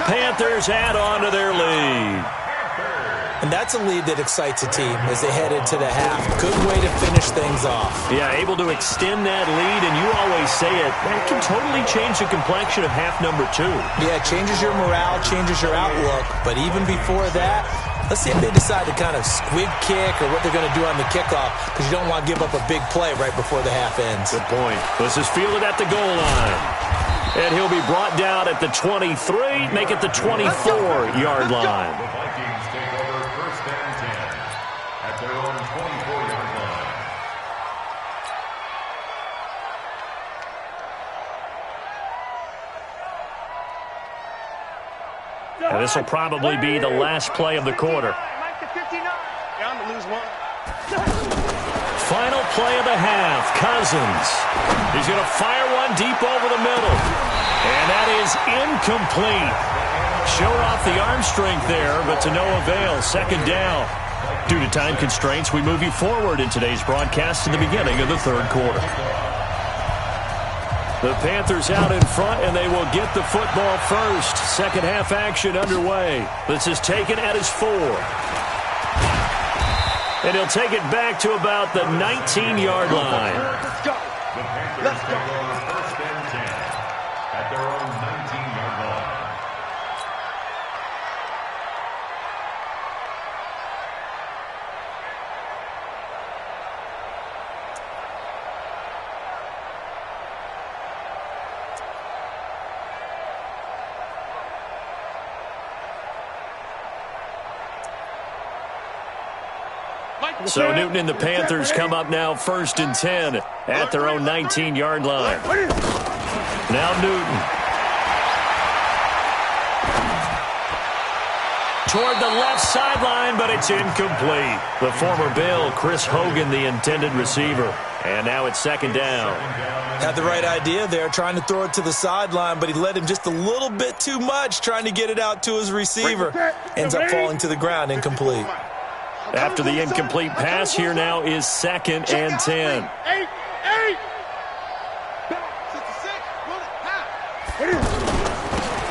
Panthers add on to their lead. And that's a lead that excites a team as they head into the half. Good way to finish things off. Yeah, able to extend that lead, and you always say it, that can totally change the complexion of half number 2. Yeah, it changes your morale, changes your outlook. But even before that, let's see if they decide to kind of squib kick or what they're going to do on the kickoff, because you don't want to give up a big play right before the half ends. Good point. This is fielded at the goal line. And he'll be brought down at the 23, make it the 24-yard line. The Vikings take over first and 10 at their own 24-yard line. And this will probably be the last play of the quarter. Final play of the half, Cousins. He's going to fire one deep over the middle. And that is incomplete. Showed off the arm strength there, but to no avail. Second down. Due to time constraints, we move you forward in today's broadcast to the beginning of the third quarter. The Panthers out in front, and they will get the football first. Second half action underway. This is taken at his 4. And he'll take it back to about the 19-yard line. Let's go. The Panthers take over first and 10 at their own 19-yard line. So Newton and the Panthers come up now first and 10 at their own 19-yard line. Now Newton. Toward the left sideline, but it's incomplete. The former Bill, Chris Hogan, the intended receiver. And now it's second down. Had the right idea there, trying to throw it to the sideline, but he led him just a little bit too much, trying to get it out to his receiver. Ends up falling to the ground, incomplete. After the incomplete pass, here now is second and 10.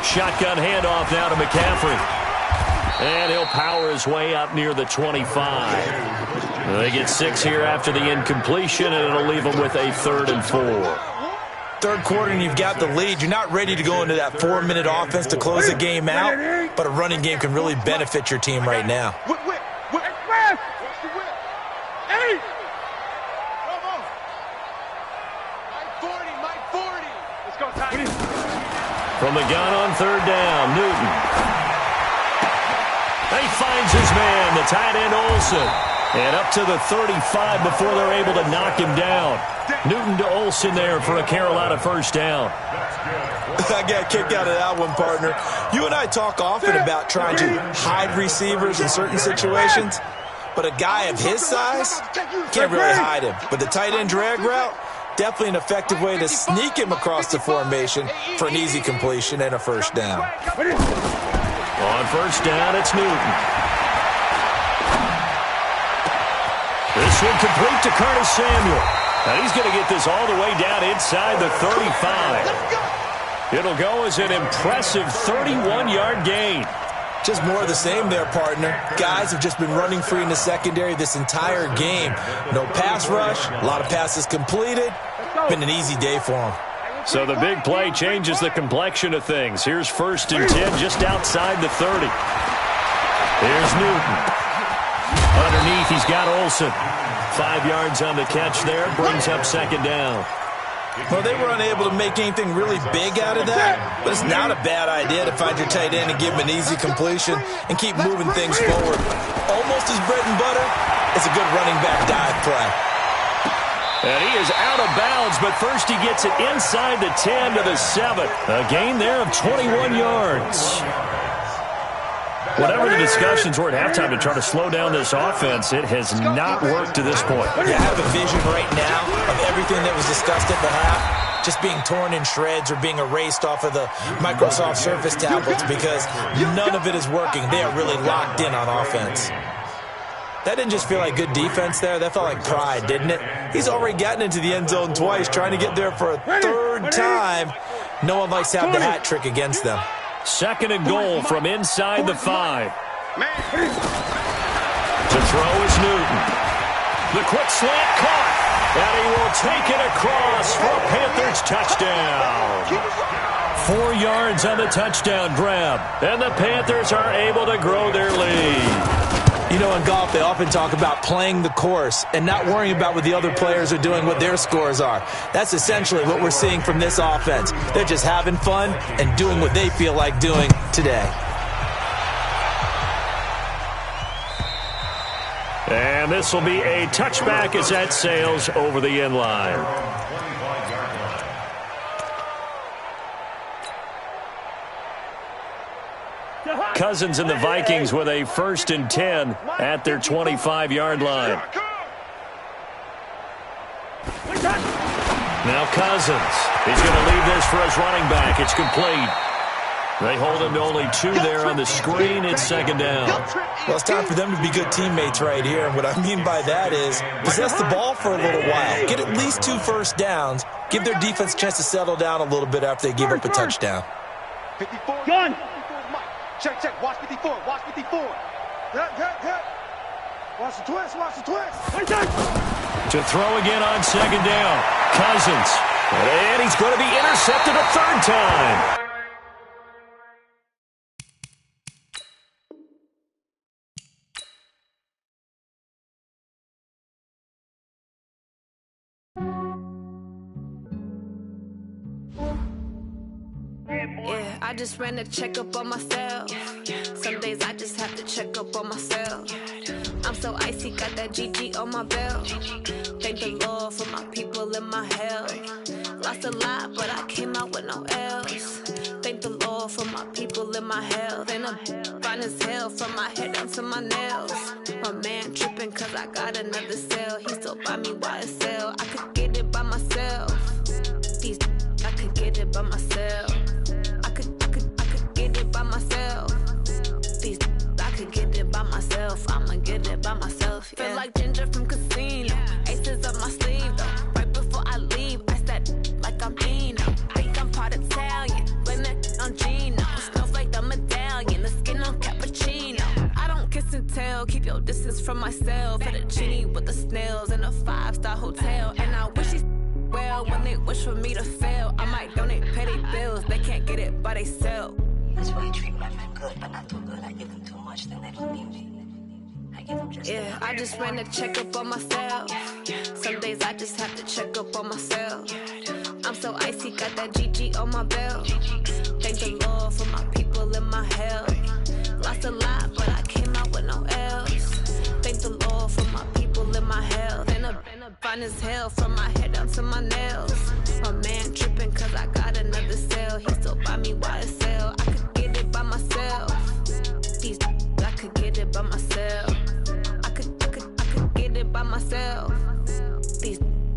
Shotgun handoff now to McCaffrey. And he'll power his way up near the 25. They get 6 here after the incompletion, and it'll leave them with a 3rd and 4. Third quarter and you've got the lead. You're not ready to go into that 4-minute offense to close the game out, but a running game can really benefit your team right now. From the gun on third down, Newton. He finds his man, the tight end Olsen. And up to the 35 before they're able to knock him down. Newton to Olsen there for a Carolina first down. I got a kick out of that one, partner. You and I talk often about trying to hide receivers in certain situations, but a guy of his size can't really hide him. But the tight end drag route, definitely an effective way to sneak him across the formation for an easy completion and a first down. On first down, it's Newton. This one complete to Curtis Samuel. And he's going to get this all the way down inside the 35. It'll go as an impressive 31-yard gain. Just more of the same there, partner. Guys have just been running free in the secondary this entire game. No pass rush, a lot of passes completed. Been an easy day for them. So the big play changes the complexion of things. Here's first and 10 just outside the 30. Here's Newton. Underneath, he's got Olsen. 5 yards on the catch there. Brings up second down. Well, they were unable to make anything really big out of that, but it's not a bad idea to find your tight end and give him an easy completion and keep moving things forward. Almost his bread and butter. It's a good running back dive play. And he is out of bounds, but first he gets it inside the 10 to the 7. A gain there of 21 yards. Whatever the discussions were at halftime to try to slow down this offense, it has not worked to this point. Yeah, I have a vision right now of everything that was discussed at the half just being torn in shreds or being erased off of the Microsoft Surface tablets because none of it is working. They are really locked in on offense. That didn't just feel like good defense there. That felt like pride, didn't it? He's already gotten into the end zone twice, trying to get there for a third time. No one likes to have the hat trick against them. 2nd and goal from inside the 5. To throw is Newton. The quick slant caught. And he will take it across for a Panthers touchdown. 4 yards on the touchdown grab. And the Panthers are able to grow their lead. You know, in golf, they often talk about playing the course and not worrying about what the other players are doing, what their scores are. That's essentially what we're seeing from this offense. They're just having fun and doing what they feel like doing today. And this will be a touchback as that sails over the end line. Cousins and the Vikings with a 1st and 10 at their 25-yard line. Now Cousins. He's going to leave this for his running back. It's complete. They hold him to only 2 there on the screen. It's 2nd down. Well, it's time for them to be good teammates right here. And what I mean by that is possess the ball for a little while. Get at least 2 first downs. Give their defense a chance to settle down a little bit after they give up a touchdown. 54. Gun. Check. Watch 54. Watch 54. Hit. Watch the twist. To throw again on 2nd down. Cousins. And he's going to be intercepted a 3rd time. Yeah, I just ran a checkup on myself. Some days I just have to check up on myself. I'm so icy, got that GG on my belt. Thank the Lord for my people and my health. Lost a lot, but I came out with no L's. Thank the Lord for my people and my health. And I'm fine as hell from my head down to my nails. My man tripping cause I got another cell. He still buy me YSL. I could get it by myself. I could get it by myself. I could get it by myself. I could get it by myself. I'ma get it by myself. Yeah. Feel like Ginger from Casino. Aces up my sleeve though. Right before I leave, I said like I'm Dino. Think I'm part Italian. Blame it on Gino. Snowflake the medallion. The skin on cappuccino. I don't kiss and tell. Keep your distance from myself. At a genie with the snails in a 5-star hotel. And I wish he's well when they wish for me to fail. I might donate petty bills. They can't get it by they sell. That's why I treat my men good, but not too good. I give them too much, then they don't need me. I give them just yeah, I just ran a checkup on myself. Some days I just have to check up on myself. I'm so icy, got that GG on my belt. Thank the Lord for my people and my health. Lost a lot, but I came out with no L's. Thank the Lord for my people and my health. And I'm fine as hell from my head down to my nails. My man tripping cause I got another cell. He still buy me YSL. I could get it by myself. I could get it by myself. I could get it by myself.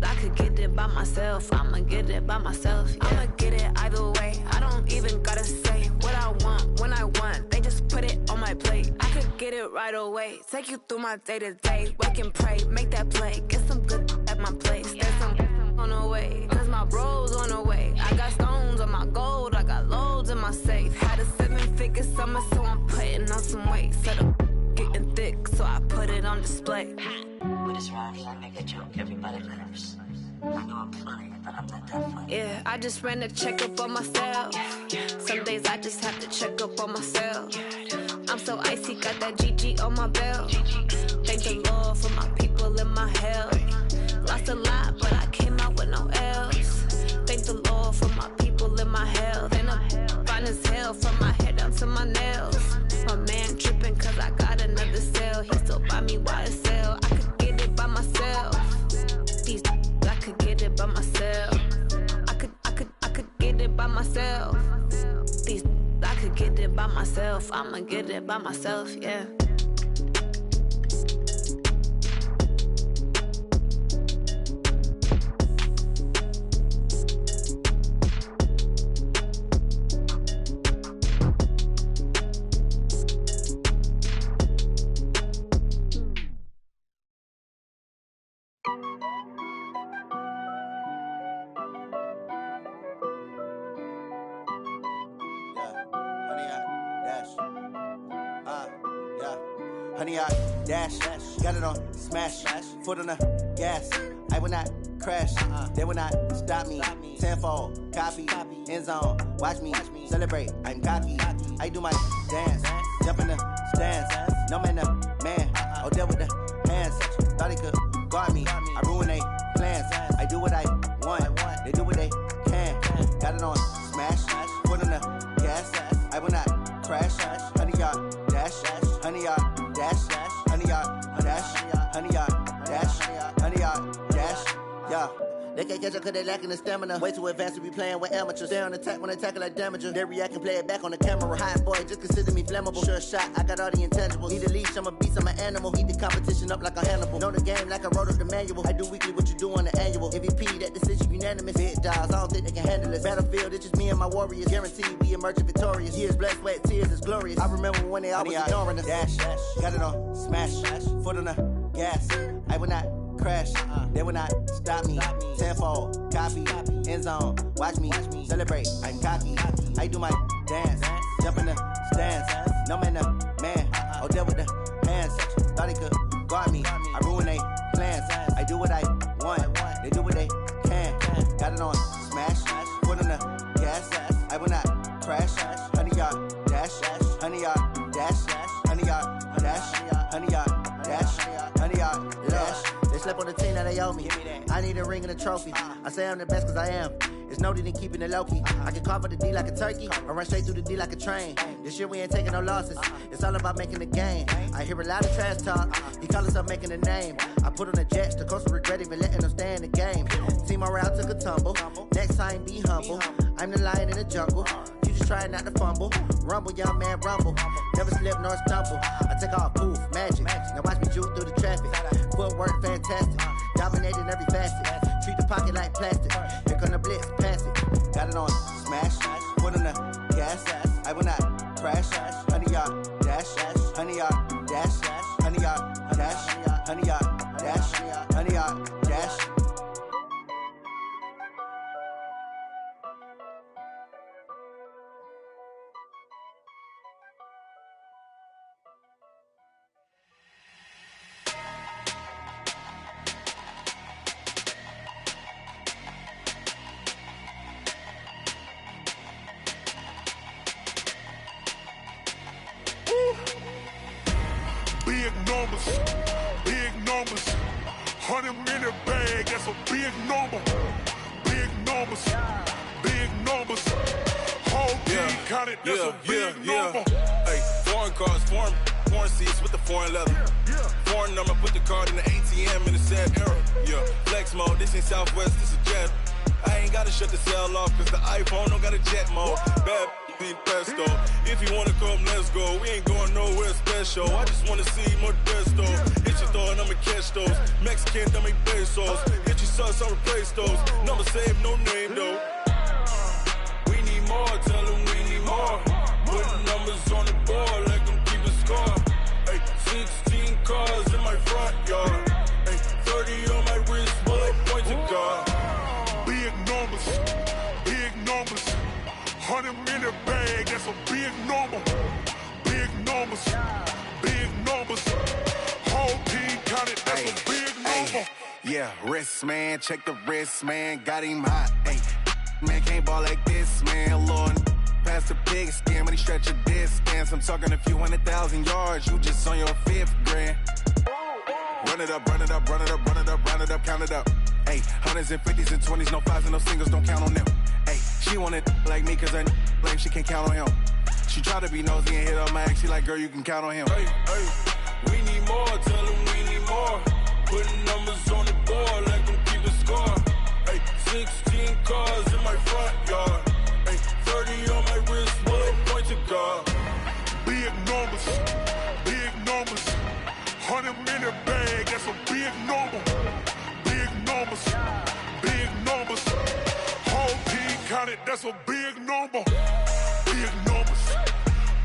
I could get it by myself. I'ma get it by myself. Yeah. I'ma get it either way. I don't even gotta say what I want when I want. They just put it on my plate. I could get it right away. Take you through my day to day. Wake and pray, make that play. Get some good at my place. There's some on the way. Cause my bros on the way. I got stones on my gold. I got loads in my safe. Had a 7-figure summer, so I'm putting on some weight. Set up getting thick, so I put it on display. With this rhyme, I make a joke, everybody laughs. I know I'm funny, but I'm not that funny. Yeah, I just ran a checkup on myself. Some days I just have to check up on myself. I'm so icy, got that GG on my belt. Thank the Lord for my people and my health. Lost a lot, but I came out with no L's. Thank the Lord for my people and my health. And I'm fine as hell from my head down to my nails. My man tripping cause I got another cell. He still buy me YSL. I could get it by myself. I could get it by myself. I could get it by myself. I could get it by myself. I'ma get it by myself, yeah. honey, I dash. Got it on smash. Foot on the gas. I will not crash. They will not stop me. Tenfold, copy, end zone. Watch me celebrate. I'm cocky. I do my dance. Jump in the stands. No man, the man. Oh, deal with the hands. Thought he could guard me. I ruin they plans. I do what I want. They do what they can. Got it on smash. Foot on the gas. I will not crash. Honey, yard dash. Honey, yard dash. Honey, yard dash. Honey, yard dash. Honey, yard dash. Yeah. They can't catch up cause they lacking the stamina. Way too advanced to be playing with amateurs. Stay on attack when they tackle like damager. They react and play it back on the camera. Hot boy, just consider me flammable. Sure shot, I got all the intangibles. Need a leash, I'm a beast, I'm an animal. Heat the competition up like a Hannibal. Know the game like I wrote up the manual. I do weekly what you do on the annual. MVP, that decision unanimous. Big dogs, I don't think they can handle it. Battlefield, it's just me and my warriors. Guaranteed we emerging victorious. Years, blood, sweat, tears, it's glorious. I remember when they always ignoring us. Dash, got it on smash. Foot on the gas. I will not crash. They will not stop me. Tenfold, copy, end zone. Watch me celebrate. I'm cocky. I do my dance. Jump in the stands. No man, the man. Oh, deal with the hands. Thought he could guard me. I ruin they plans. I do what I want. They do what they can. Got it on smash. Foot on the gas. I will not crash. Honey, yard dash. Honey, yard dash. Honey, yard dash. Honey, yard dash. Honey, yard dash. They slept on the team that they owe me. I need a ring and a trophy. I say I'm the best cause I am. It's no need in keeping it low-key. I can carve up the D like a turkey or run straight through the D like a train. This year we ain't taking no losses. It's all about making the game. I hear a lot of trash talk. He call himself making a name. I put on the jets. The coach will regret even letting them stay in the game. Team morale took a tumble. Next time be humble. I'm the lion in the jungle. You just trying not to fumble. Rumble, young man, rumble. Never slip nor stumble. I take off, poof, magic. Now watch me juke through the traffic. Footwork fantastic. Dominating every facet. Treat the pocket like plastic. Here come the blitz, pass it. Got it on smash. Foot on the gas. I will not crash. Honey, yard dash. Honey, yard dash. Honey, yard dash. Honey, yard dash. Honey, yard dash. Big numbers, 100 in the bag, that's a big number. Big numbers, whole team counted, that's a big number. Hey, foreign cars, foreign seats with the foreign leather. Foreign number, put the card in the ATM in the sad era. Yeah, flex mode, this ain't Southwest, this is jet. I ain't gotta shut the cell off, cause the iPhone don't got a jet mode. Bad ain't pesto. If you wanna come, let's go. We ain't going nowhere special. I just wanna see more desto. Hit your thought, I'ma catch those. Mexican, dumb me pesos. Hit your sus, I'll replace those. Number save, no name though. We need more, tell them we need more. Putting numbers on the board, like them keep a score. Hey, 16 cars in my front yard. Hey, 30 on my wrist, bullet point to God. Big numbers, 100 in the bag, that's a big number. Big numbers, whole team counted, that's a big number. Yeah, wrist man, check the wrist man, got him hot. Ay, man can't ball like this, man. Lord, past the big skin, but he stretch a distance. I'm talking a few 100,000 yards, you just on your 5th grand. Run it up, count it up. Ay, hundreds and 50s and 20s, no 5s and no singles, don't count on them. Ay, she want it like me, cause her lame, she can't count on him. She try to be nosy and hit on my ex, she like, girl, you can count on him. Hey, we need more, tell them we need more. Putting numbers on the board, like them keep a score. Hey, 16 cars in my front yard. Hey, 30 on my wrist, bullet point to God. Big numbers, 100 in the bag, that's a big number. Big numbers, whole team counted, that's a big number. Big numbers,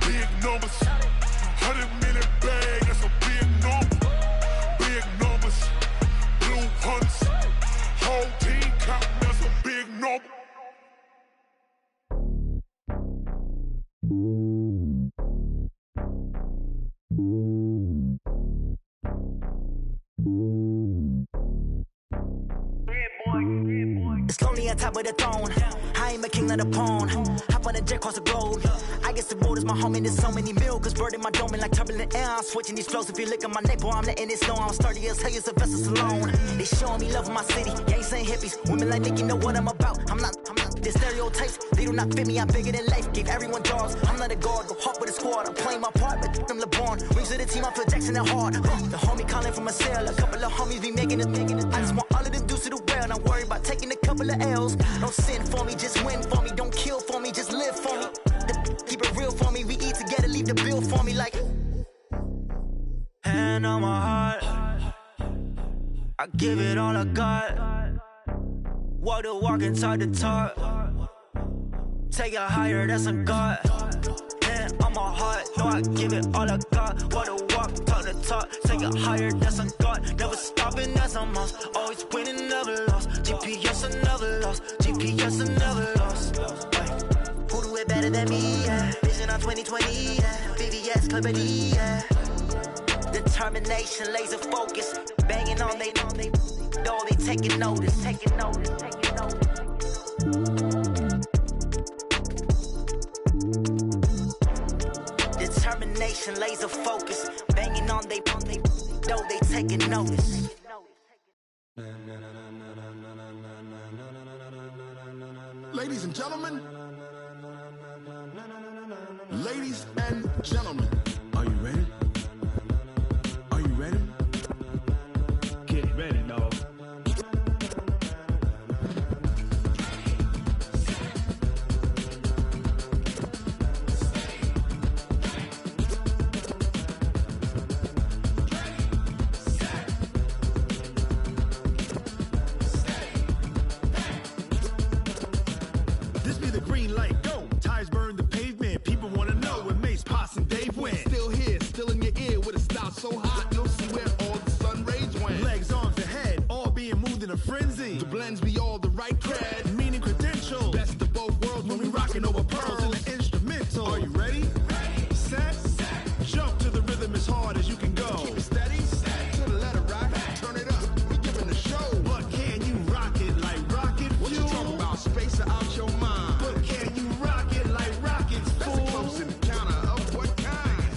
100 in the bag, that's a big number. Big numbers, blue hunts, whole team counting, that's a big number. It's lonely on top of the throne. I ain't a king of the pawn. Hop on a jet across the globe. I guess the road is my home and there's so many milkers burning my dome like turbulent air. I'm switching these flows. If you look at my neck, boy, I'm letting it slow. I'm sturdy as hell, it's a vessel alone. They showing me love in my city. Ain't saying hippies. Women like Nick, you know what I'm about. I'm not. The stereotypes, they do not fit me. I'm bigger than life. Gave everyone jobs. I'm not a guard. Go hard with a squad. I'm playing my part, but I'm LeBron. Rings to the team, I feel Jackson and hard. The homie calling from a cell. A couple of homies be making it. I just want all of them dudes to the well. Not worry about taking a couple of L's. Don't sin for me, just win for me. Don't kill for me, just live for me. Keep it real for me. We eat together, leave the bill for me like. Hand on my heart, I give it all I got. Walk the walk and talk the talk. Take it higher, that's a God. Hand on my heart, no, I give it all I got. Walk the walk, talk the talk. Take it higher, that's a God. Never stopping, that's a must. Always winning, never lost. GPS, I never lost. GPS, I never lost. Who do it better than me? Yeah. Vision on 2020. Yeah. VVS, Clarity. Yeah. Determination, laser focus. Banging on they door, they taking notice. Taking notice. Taking notice. Determination, laser focus. Banging on they door, they taking notice. Ladies and gentlemen, ladies and gentlemen, are you ready? Are you ready? Get ready, dog. This be the green light, go. Tires burn the pavement. People wanna know where Mace, Pops, and Dave went. Still here, still in your ear with a style so hot, you'll see where all the sun rays went. Legs, arms, and head, all being moved in a frenzy. The blends be all the right cred, meaning credentials. best of both worlds when we rockin' over pearls in the instrumental. Are you ready? Set. Jump to the rhythm as hard as you can go. Keep it steady, to the letter right, turn it up, we giving the show. But can you rock it like rocket fuel? What you talking about, space or out your mind? But can you rock it like rockets, That's a close encounter of what kind?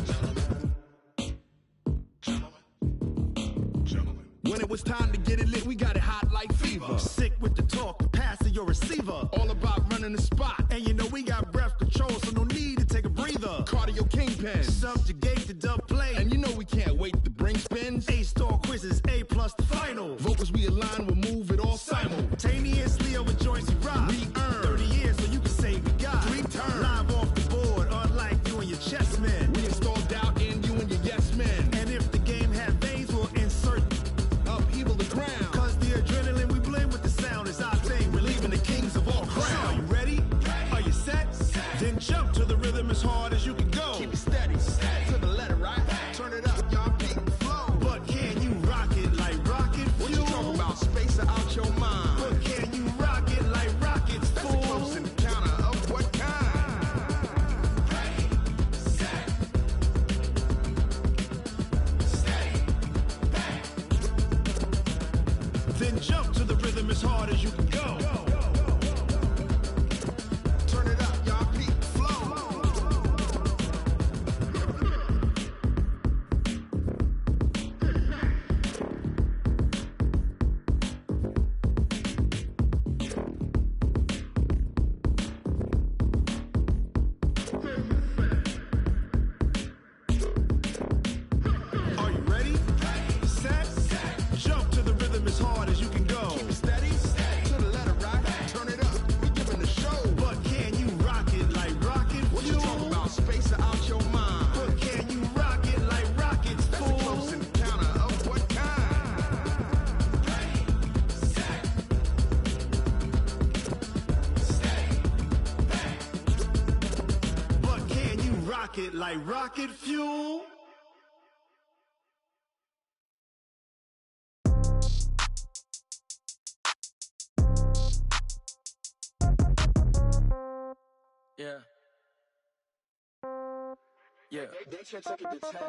Gentlemen. When it was time to get it lit, we got it hot like fever. Sick with the talk, the pass to your receiver. All about running the spot, And you know we got breath control, so no need to take a breather. cardio kingpin. Subjugate the dub play. And you know we can't wait to bring spins. A-star quizzes, A+ the final. Vocals we align, we'll move it all Simultaneously over joints we rock. We earn 30 years so you can say we got 3 turns. Live off the board, unlike you and your chess men. We install doubt in you and your yes men. And if the game had veins, we'll insert Upheaval the ground. Cause the adrenaline we blend with the sound is our thing. We're leaving the kings of all crowns. Are you ready? Are you set? Then jump to the rhythm as hard as you can go. Keep it steady, to the letter right. Turn it up, y'all peak the flow. But can you rock it like rocket What fuel? you talking about, space or out your mind? But can you rock it like rockets, That's a fool? close encounter of what kind? Then jump to the rhythm as hard as you can go. Turn it up, y'all peak the flow. Are you ready? Set. Jump to the rhythm as hard as you can go. Keep it steady, to the letter right. Turn it up, we giving the show. But can you rock it like rocket What you fuel? talking about, space or out your mind? But can you rock it like rockets, That's a close fool? encounter of what kind? But can you rock it like rocket fuel? Yeah. Yeah.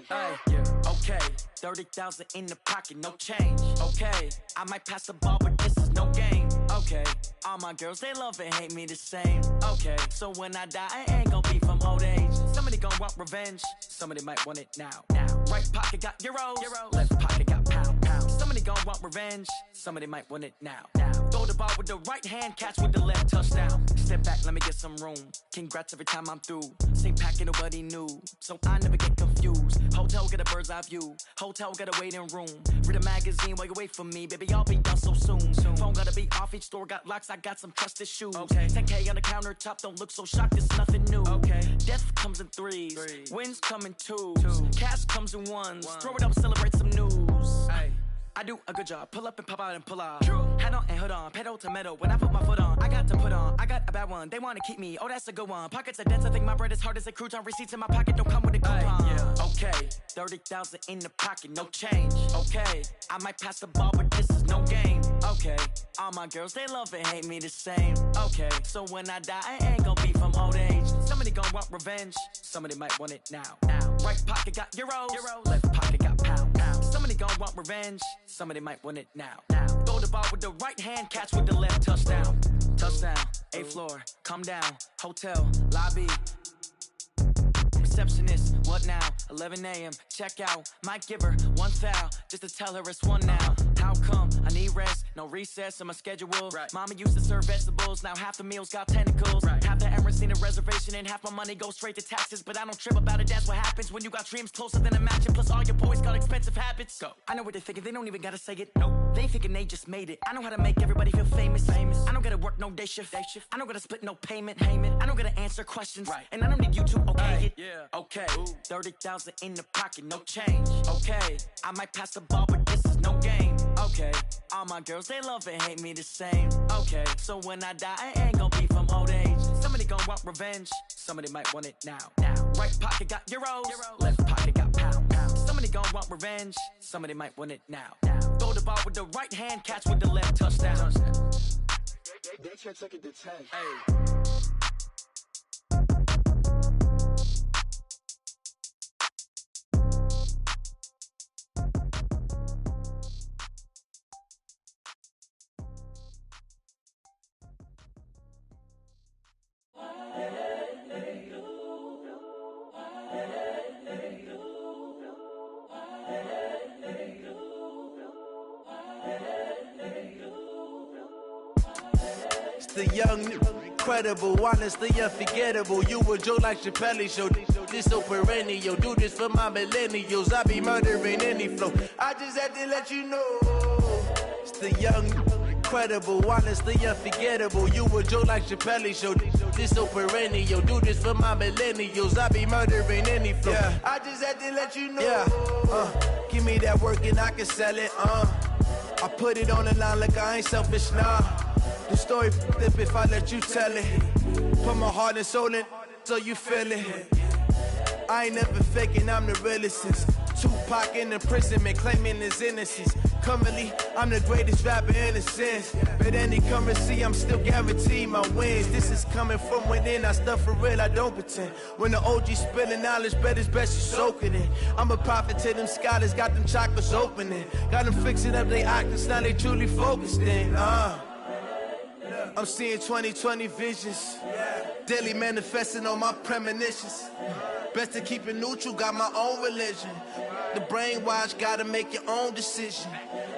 Hey, yeah. Okay. 30,000 in the pocket, no change. Okay. I might pass the ball, but this is no game. Okay, all my girls, they love and hate me the same. Okay, so when I die, I ain't gon' be from old age. Somebody gon' want revenge, somebody might want it now. Right pocket got euros, left pocket got pound. Somebody gon' want revenge, somebody might want it now. Throw the ball with the right hand, catch with the left, touchdown. Step back, let me get some room. Congrats every time I'm through. Same packet, nobody knew, so I never get confused. Hotel get a bird's eye view, hotel got a waiting room. Read a magazine while you wait for me, baby, I'll be done so soon. Phone gotta be off, each store got locks, I got some trusted shoes. 10K on the countertop, don't look so shocked, it's nothing new. Death comes in threes, wins come in twos, cash comes in ones. Throw it up, celebrate some news. I do a good job, pull up and pop out and pull out. Head on and hood on, pedal to metal. When I put my foot on, I got to put on. I got a bad one, they wanna keep me, oh that's a good one. Pockets are dense, I think my bread is hard as a crouton. Receipts in my pocket don't come with a coupon. Okay, 30,000 in the pocket, no change. Okay, I might pass the ball, but this is no game. Okay, all my girls, they love and hate me the same. Okay, so when I die, I ain't gon' be from old age. Somebody gon' want revenge, somebody might want it now. Right pocket got euros, left pocket got pound. Somebody gon' want revenge, somebody might want it now. Throw the ball with the right hand, catch with the left, touchdown. Touchdown, 8th floor, come down, hotel, lobby. Receptionist, what now? 11 a.m. check out. Might give her one foul just to tell her it's one now. How come? I need rest, no recess in my schedule. Mama used to serve vegetables, now half the meals got tentacles. Half the Emirates need a reservation and half my money goes straight to taxes. But I don't trip about it, that's what happens when you got dreams closer than a match. And plus all your boys got expensive habits. Go. I know what they're thinking, they don't even gotta say it. Nope. They thinking they just made it. I know how to make everybody feel famous. I don't gotta work no day shift. I don't gotta split no payment. I don't gotta answer questions. And I don't need you to okay it. Okay, 30,000 in the pocket, no change. Okay, I might pass the ball, but this is no game. Okay, all my girls, they love and hate me the same. Okay, so when I die, I ain't gon' be from old age. Somebody gon' want revenge, somebody might want it now. Right pocket got euros, left pocket got pound. Somebody gon' want revenge, somebody might want it now. Throw the ball with the right hand, catch with the left, touchdown. They can't take it to 10. The young, incredible, honestly unforgettable. You a joke like Chappelle show. This so perennial. Do this for my millennials. I be murdering any flow. I just had to let you know. It's the young, incredible, honestly unforgettable. You a joke like Chappelle show. This so perennial. Do this for my millennials. I be murdering any flow. I just had to let you know. Give me that work and I can sell it. I put it on the line like I ain't selfish, nah. The story flip if I let you tell it. Put my heart and soul in so you feel it. I ain't never faking, I'm the realest since Tupac in imprisonment, claiming his innocence. Currently, I'm the greatest rapper in a sense. But any currency, I'm still guaranteed my wins. This is coming from within, I stuff for real, I don't pretend. When the OG spilling knowledge, bet it's best you soak it in. I'm a prophet to them scholars, got them chakras opening. Got them fixing up they octaves, now they truly focused in. I'm seeing 2020 visions, daily manifesting on my premonitions. Best to keep it neutral, got my own religion. The brainwash, gotta make your own decision.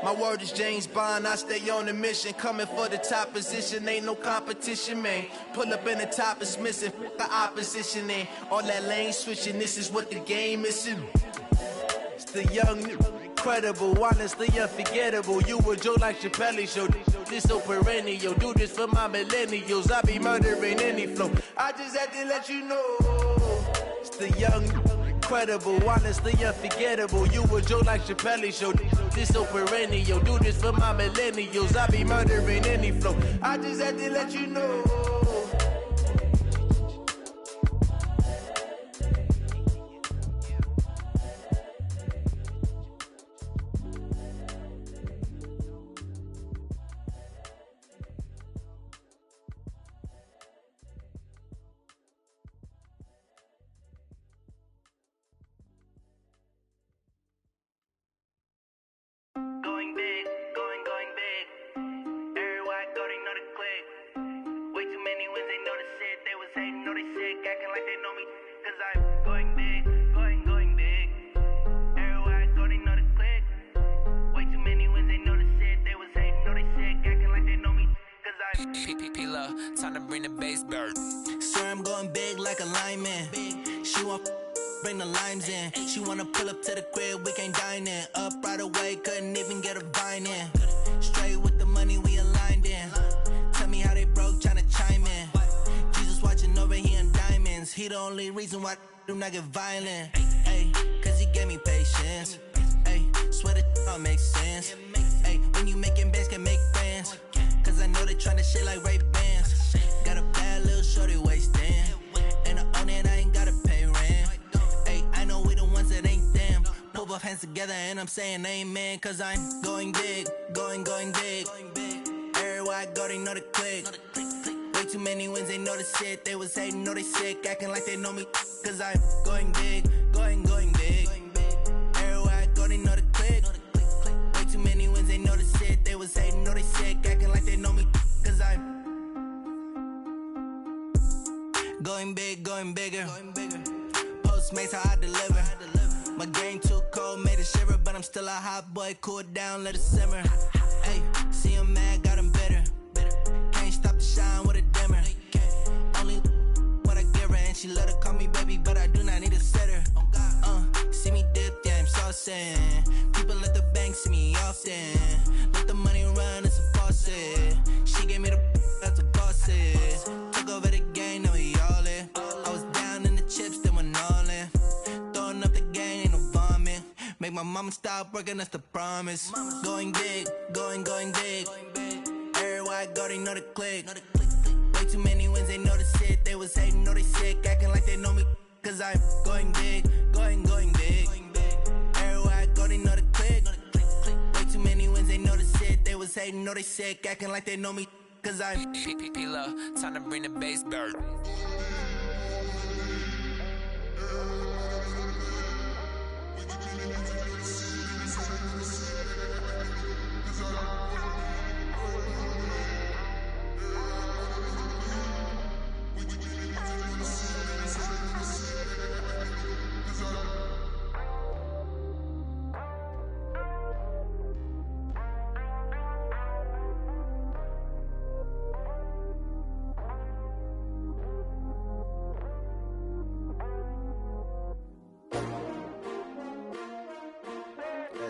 My word is James Bond, I stay on the mission. Coming for the top position, ain't no competition, man. Pull up in the top, it's missing, the opposition ain't. All that lane switching, this is what the game is. It's the young, incredible, honestly unforgettable. You a joke like Chappelle show. This so perennial. Do this for my millennials. I be murdering any flow. I just had to let you know. It's the young, incredible, honestly unforgettable. You a joke like Chappelle show. This so perennial. Do this for my millennials. I be murdering any flow. I just had to let you know. Going big, going big. Everywhere I go, they know bird. Sir, I'm going big like a lineman. She want bring the limes in. She wanna pull up to the crib, we can't dine in. Up right away, couldn't even get a vine in. Straight with the money we aligned in. Tell me how they broke, tryna chime in. Jesus watching over here in diamonds. He the only reason why I do not get violent. Ay, cause he gave me patience. Ay, swear that all makes sense. Ay, when you making bands, can make friends. Cause I know they tryna shit like Ray-Bans. Got a bad little shorty wasting. And I own it, I ain't gotta pay rent. Ay, I know we the ones that ain't them. Put both hands together and I'm saying amen. Cause I'm going big, going big. Everywhere I go, they know the click. Way too many wins, they know the shit. They was hating, know they sick, acting like they know me. Cause I'm going big, going big. Everywhere I go, they know the click. Way too many wins, they know the shit. They was hating, know they sick, acting like they know me. Cause I'm going big, going bigger. Postmates, how I deliver. My game too cold, made it shiver. But I'm still a hot boy, cool it down, let it simmer. Hey, see him mad, got him bitter. Can't stop the shine with a dimmer. Only what I give her, and she let her call me baby, but I do not need a sitter. See me dip, yeah, I'm saucing. People at the bank see me often. Let the money run, it's a faucet. She gave me the that's a bosses. Took over the game, now we all in. I was down in the chips, then went all in. Throwing up the game, ain't no vomit. Make my mama stop working, that's the promise. Going big, going big. Everywhere I go, they know the click. Way too many wins, they know the shit. They was hating, know they sick, acting like they know me. Cause I'm going big, going big. Everywhere I go, they know the click. Way too many wins, they know the shit. They was hating, know they sick, acting like they know me. Cause I'm P-P-P-Love, time to bring the bass bird.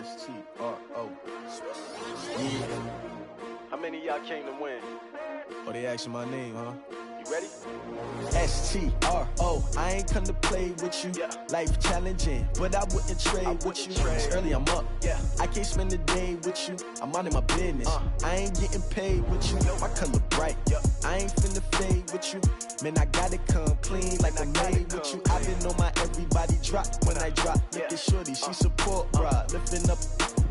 S-T-R-O. Yeah. How many of y'all came to win? Oh, they asking my name, huh? You ready? S-T-R-O. I ain't come to play with you. Life challenging, but I wouldn't trade with you. It's early, I'm up. I can't spend the day with you. I'm minding my business. I ain't getting paid with you. My color bright. I ain't finna fade with you. Man, I gotta come clean like I'm made with you. I been on my everybody drop when I drop. Look at shorty, she support, bruh. Lifting up,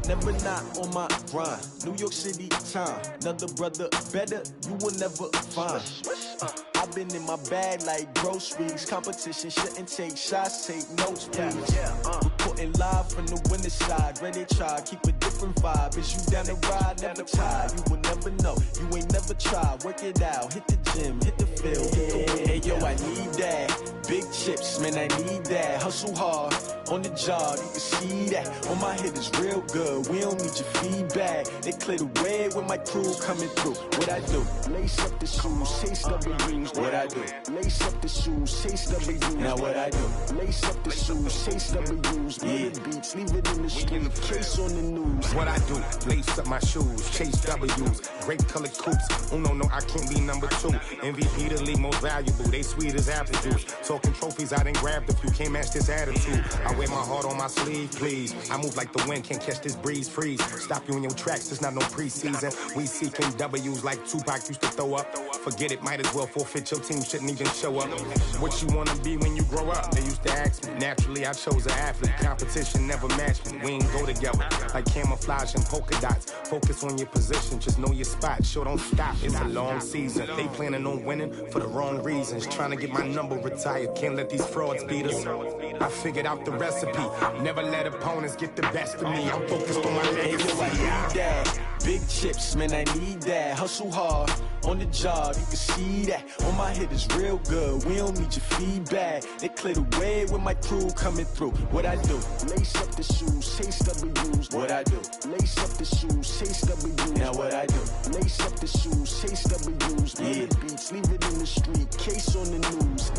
never not on my grind. New York City time, another brother better, you will never find. I've been in my bag like groceries. Competition shouldn't take shots, take notes, please. Reporting live from the winter side. Ready to try, keep a different vibe. Is you down the ride, never tired. You will never know, you ain't never tried. Work it out, hit the gym, hit the field, hit the wind. Hey yo, I need that. Big chips, man, I need that. Hustle hard, on the job, you can see that. On my hit is real good, we don't need your feedback. They clear the way when my crew coming through. What I do? Lace up the shoes, chase W's. What I do? Lace up the shoes, chase W's. Now what I do? Lace up the shoes, chase W's. Murder beats, leave it in the street, case on the news. What I do? Lace up my shoes, chase W's. Great colored coops. Oh no, I can't be number 2. MVP the league most valuable. They sweet as apple juice. Talking trophies, I done grabbed a few. Can't match this attitude. I wear my heart on my sleeve, please. I move like the wind, can't catch this breeze. Freeze. Stop you in your tracks, there's not no preseason. We seeking W's like Tupac used to throw up. Forget it, might as well forfeit. Your team shouldn't even show up. What you wanna be when you grow up? They used to ask me. Naturally, I chose an athlete. Competition never matched me. We ain't go together like camouflage and polka dots. Focus on your position, just know your spot. Sure, don't stop. It's a long season. They planning on winning for the wrong reasons. Trying to get my number retired. Can't let these frauds beat us. I figured out the recipe. Never let opponents get the best of me. I'm focused on my legacy. Big chips, man, I need that. Hustle hard on the job, you can see that. On my head is real good, we don't need your feedback. They clear the way with my crew coming through. What I do? Lace up the shoes, chase W's. What I do? Lace up the shoes, chase W's. Now what I do? Lace up the shoes, chase W's. Yeah. The beats, leave it in the street, case on the news.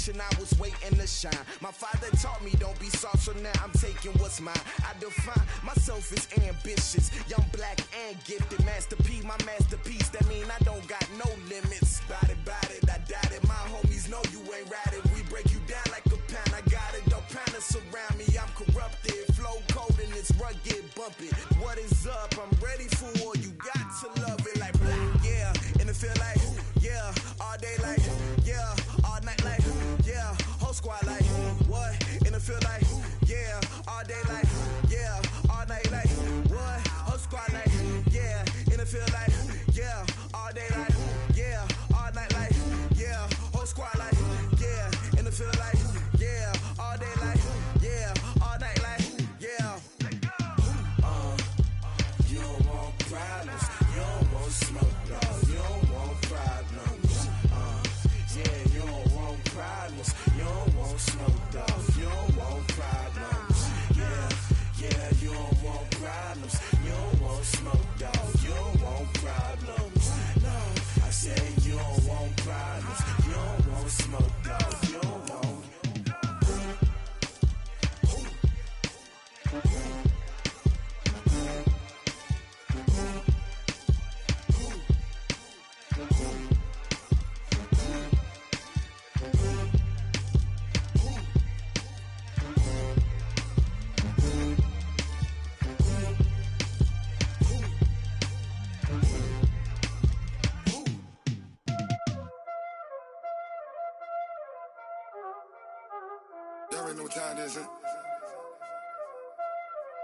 I was waiting to shine. My father taught me don't be soft, so now I'm taking what's mine. I define myself as ambitious, young, black, and gifted. Master P, my masterpiece. That mean I don't got no limits. Bout it, I doubt it. My homies know you ain't ratted. We break you down like a pound. I got it, don't pound to surround me. I'm corrupted, flow cold and it's rugged, bumpy. What is up? I'm ready for war. You got to love it like black, yeah. And it feel like, yeah, all day like, yeah, all night like, yeah, whole squad like, what? And it feel like, yeah, all day like, yeah, all night like, what? Whole squad like, yeah, and it feel like, yeah, all day like, yeah, all night like, yeah, whole squad like, yeah, and it feel like, yeah, all day like, yeah, all night like, yeah. You don't want problems, you don't want smoke, no, you don't want problems. Yeah, you don't want problems, you don't want smoke, dog. You don't want problems. Yeah, you don't want problems, you don't want smoke, dog. You don't want problems. No, I said you don't want problems, you don't want smoke, dog. You don't want. Y'all already know what time it is, huh?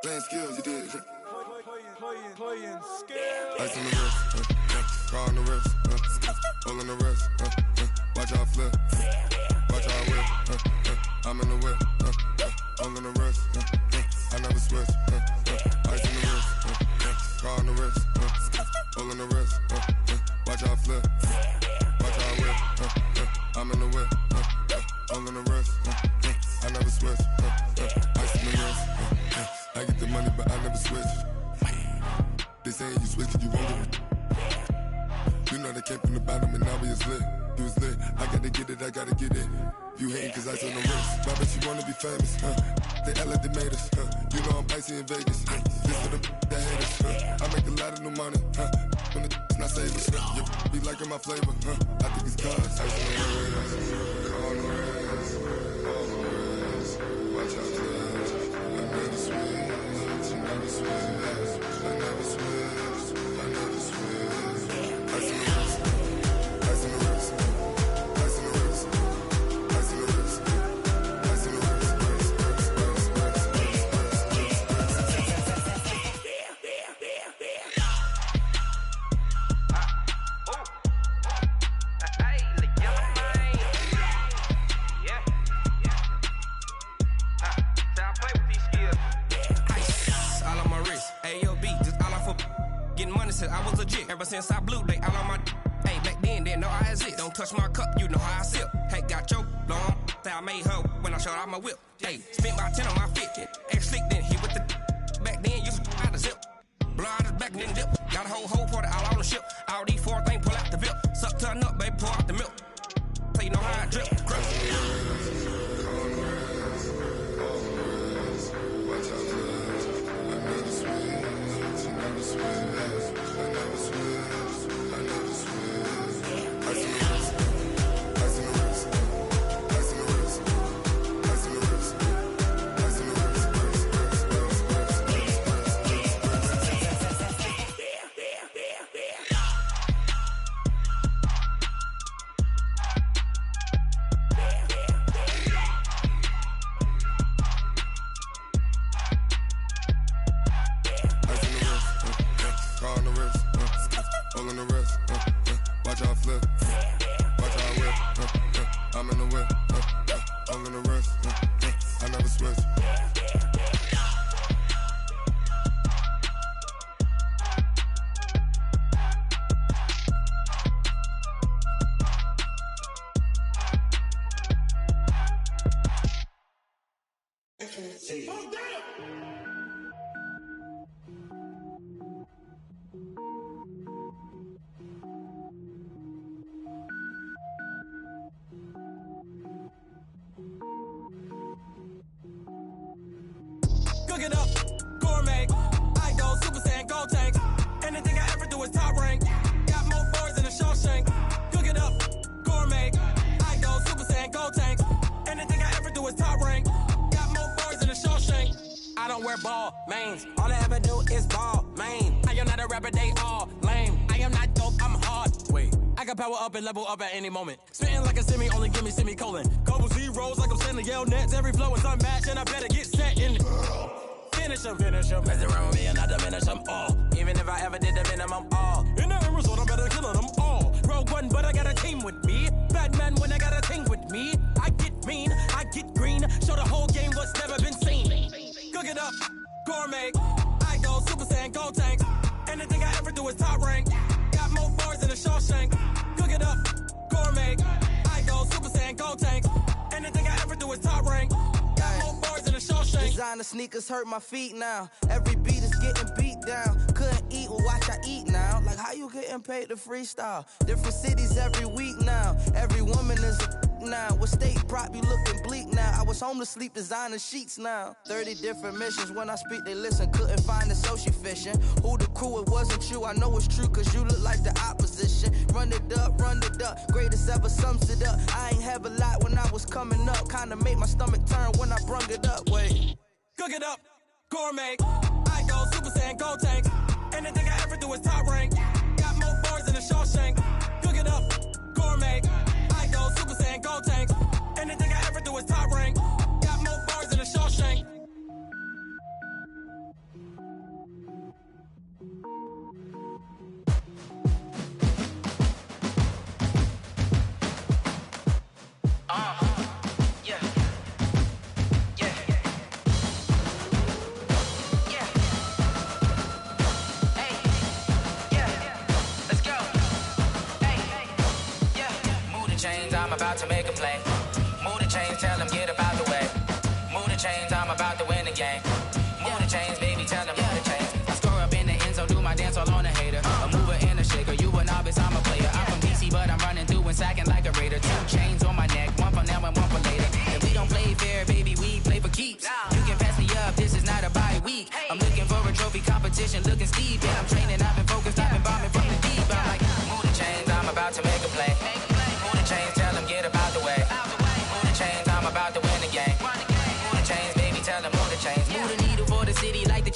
Playing skills, you did. Playing skills. Ice on the wrist, car on the wrist, hole in the wrist, watch out flip, watch out whip, I'm in the whip, hole in the wrist, I never switch, ice on the wrist, car on the wrist, hole in the wrist, watch out flip, watch out whip, I'm in the whip, came from the bottom and now we is lit. You was lit, I gotta get it, I gotta get it. You hating cause I on the wrist. Robert, you wanna be famous, They elevated us, You know I'm icy in Vegas, This for the that hate us, I make a lot of new money, When the not savers, You be liking my flavor, I think it's cause ice on the wrist, on the wrist, on the wrist. Watch out, please. I never switch, I never switch, I never switch, I never switch. Ice on the wrist, ice on the wrist, ice on the wrist, ice on the wrist, ice on the wrist. I was legit ever since I blew they all on my hey back then didn't know I exist. Don't touch my cup, you know how I sip. Hey, got your long I made her when I showed out my whip. Hey, spent about 10 on my fit. Ex slick then hit with the back then you out the zip. Blow out his back then dip. Got a whole party all on the ship. All these four things pull out the VIP. Suck turn up, baby, pour out the milk. So you know how I drip. Cook it up, gourmet. I go Super Saiyan, gold tank. Anything I ever do is top rank. Got more boys than a Shawshank. Cook it up, gourmet. I go Super Saiyan, gold tank. Anything I ever do is top rank. Got more boys than a Shawshank. I don't wear ball mains. All I ever do is ball main. I am not a rapper, they all lame. I am not dope, I'm hard. Wait, I can power up and level up at any moment. Spitting like a semi, only give me semicolon. Couple zeros like I'm sending yell nets. Every flow is unmatched and I better get set in. Finish them. Mess around with me and I diminish them all. Even if I ever did the minimum all. In the end result, I better kill them all. Rogue One, but I got a team with me. Batman when I got a team with me. I get mean, I get green. Show the whole game what's never been seen. Cook it up, gourmet. I go Super Saiyan, gold tank. Anything I ever do is top rank. Got more bars than a Shawshank. Cook it up, gourmet. I go Super Saiyan, gold tank. Anything I ever do is top rank. Got more bars than a Shawshank. Designer sneakers hurt my feet now. Every beat is getting beat down. Couldn't eat, well watch I eat now. Like how you getting paid to freestyle? Different cities every week now. Every woman is a now. With state prop, you looking bleak now. I was home to sleep, designer sheets now. 30 different missions. When I speak, they listen. Couldn't find it, so she fishing. Who the crew? It wasn't you. I know it's true, cause you look like the opposition. Run it up. Greatest ever sums it up. I ain't have a lot when I was coming up. Kinda made my stomach turn when I brung it up. Wait. Cook it up, gourmet. I go Super Saiyan, gold tank. Anything I ever do is top rank. Got more bars than a Shawshank. Cook it up, gourmet. I go Super Saiyan, gold tank. Anything I ever do is top rank. Got more bars than a Shawshank. I'm about to make a play. Move the chains, tell them get about the way. Move the chains, I'm about to win the game. Move the chains, baby, tell them move the chains. I score up in the end zone, do my dance all on a hater. A mover and a shaker, you a novice, I'm a player. I'm from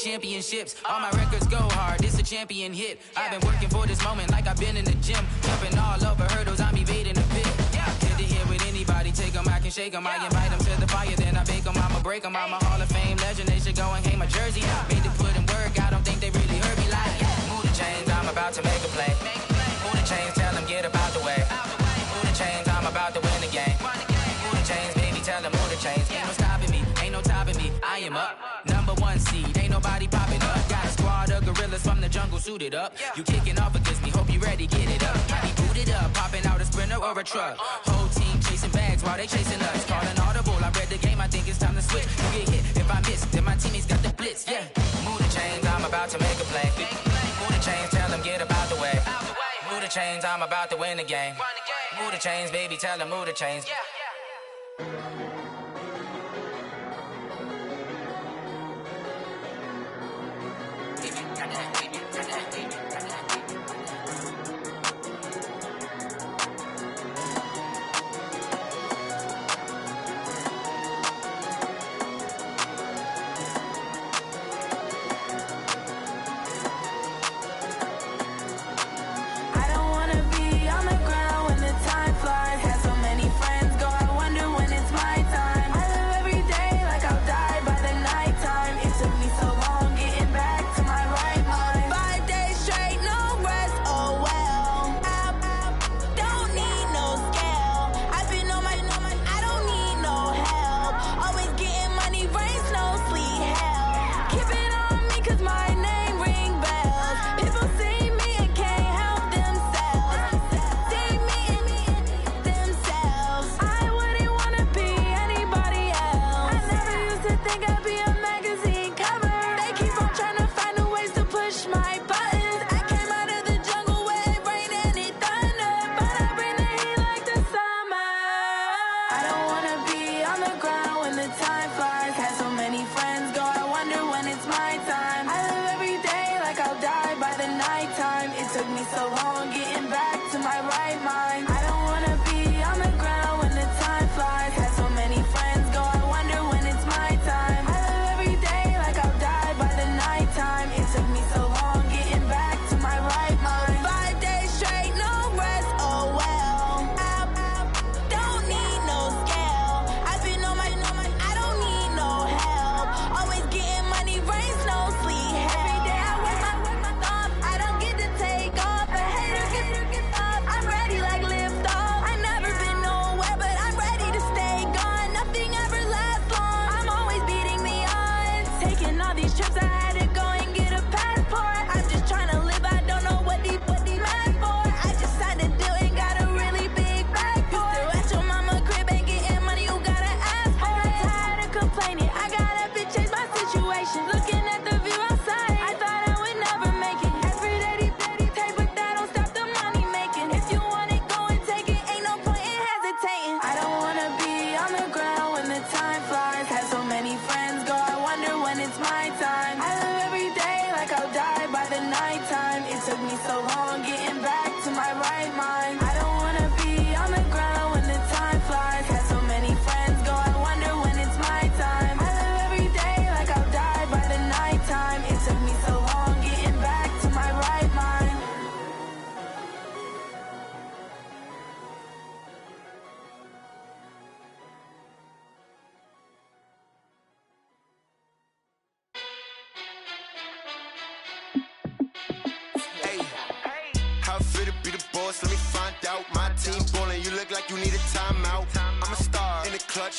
championships. All my records go hard, this a champion hit. I've been working for this moment like I've been in the gym. Jumping all over hurdles, I'm evading the pit. Head to head with anybody, take them, I can shake them. I invite them to the fire, then I bake them, I'ma break them. I'm a Hall of Fame legend, they should go and hang my jersey. Made to put in work, I don't think they really heard me like. Move the chains, I'm about to make a play. Move the chains, tell them get up out the way. Move the chains, I'm about to win the game. Move the chains, baby, tell them move the chains. Ain't no stopping me, ain't no topping me. I am up, #1 seed, ain't nobody popping up. Got a squad of gorillas from the jungle suited up. You kicking off against me, hope you ready, get it up. I be booted up, popping out a sprinter or a truck. Whole team chasing bags while they chasing us. Calling audible, I read the game, I think it's time to switch. You get hit, if I miss, then my teammates got the blitz, yeah. Move the chains, I'm about to make a play. Move the chains, tell them get up out the way. Move the chains, I'm about to win the game. Move the chains, baby, tell them move the chains.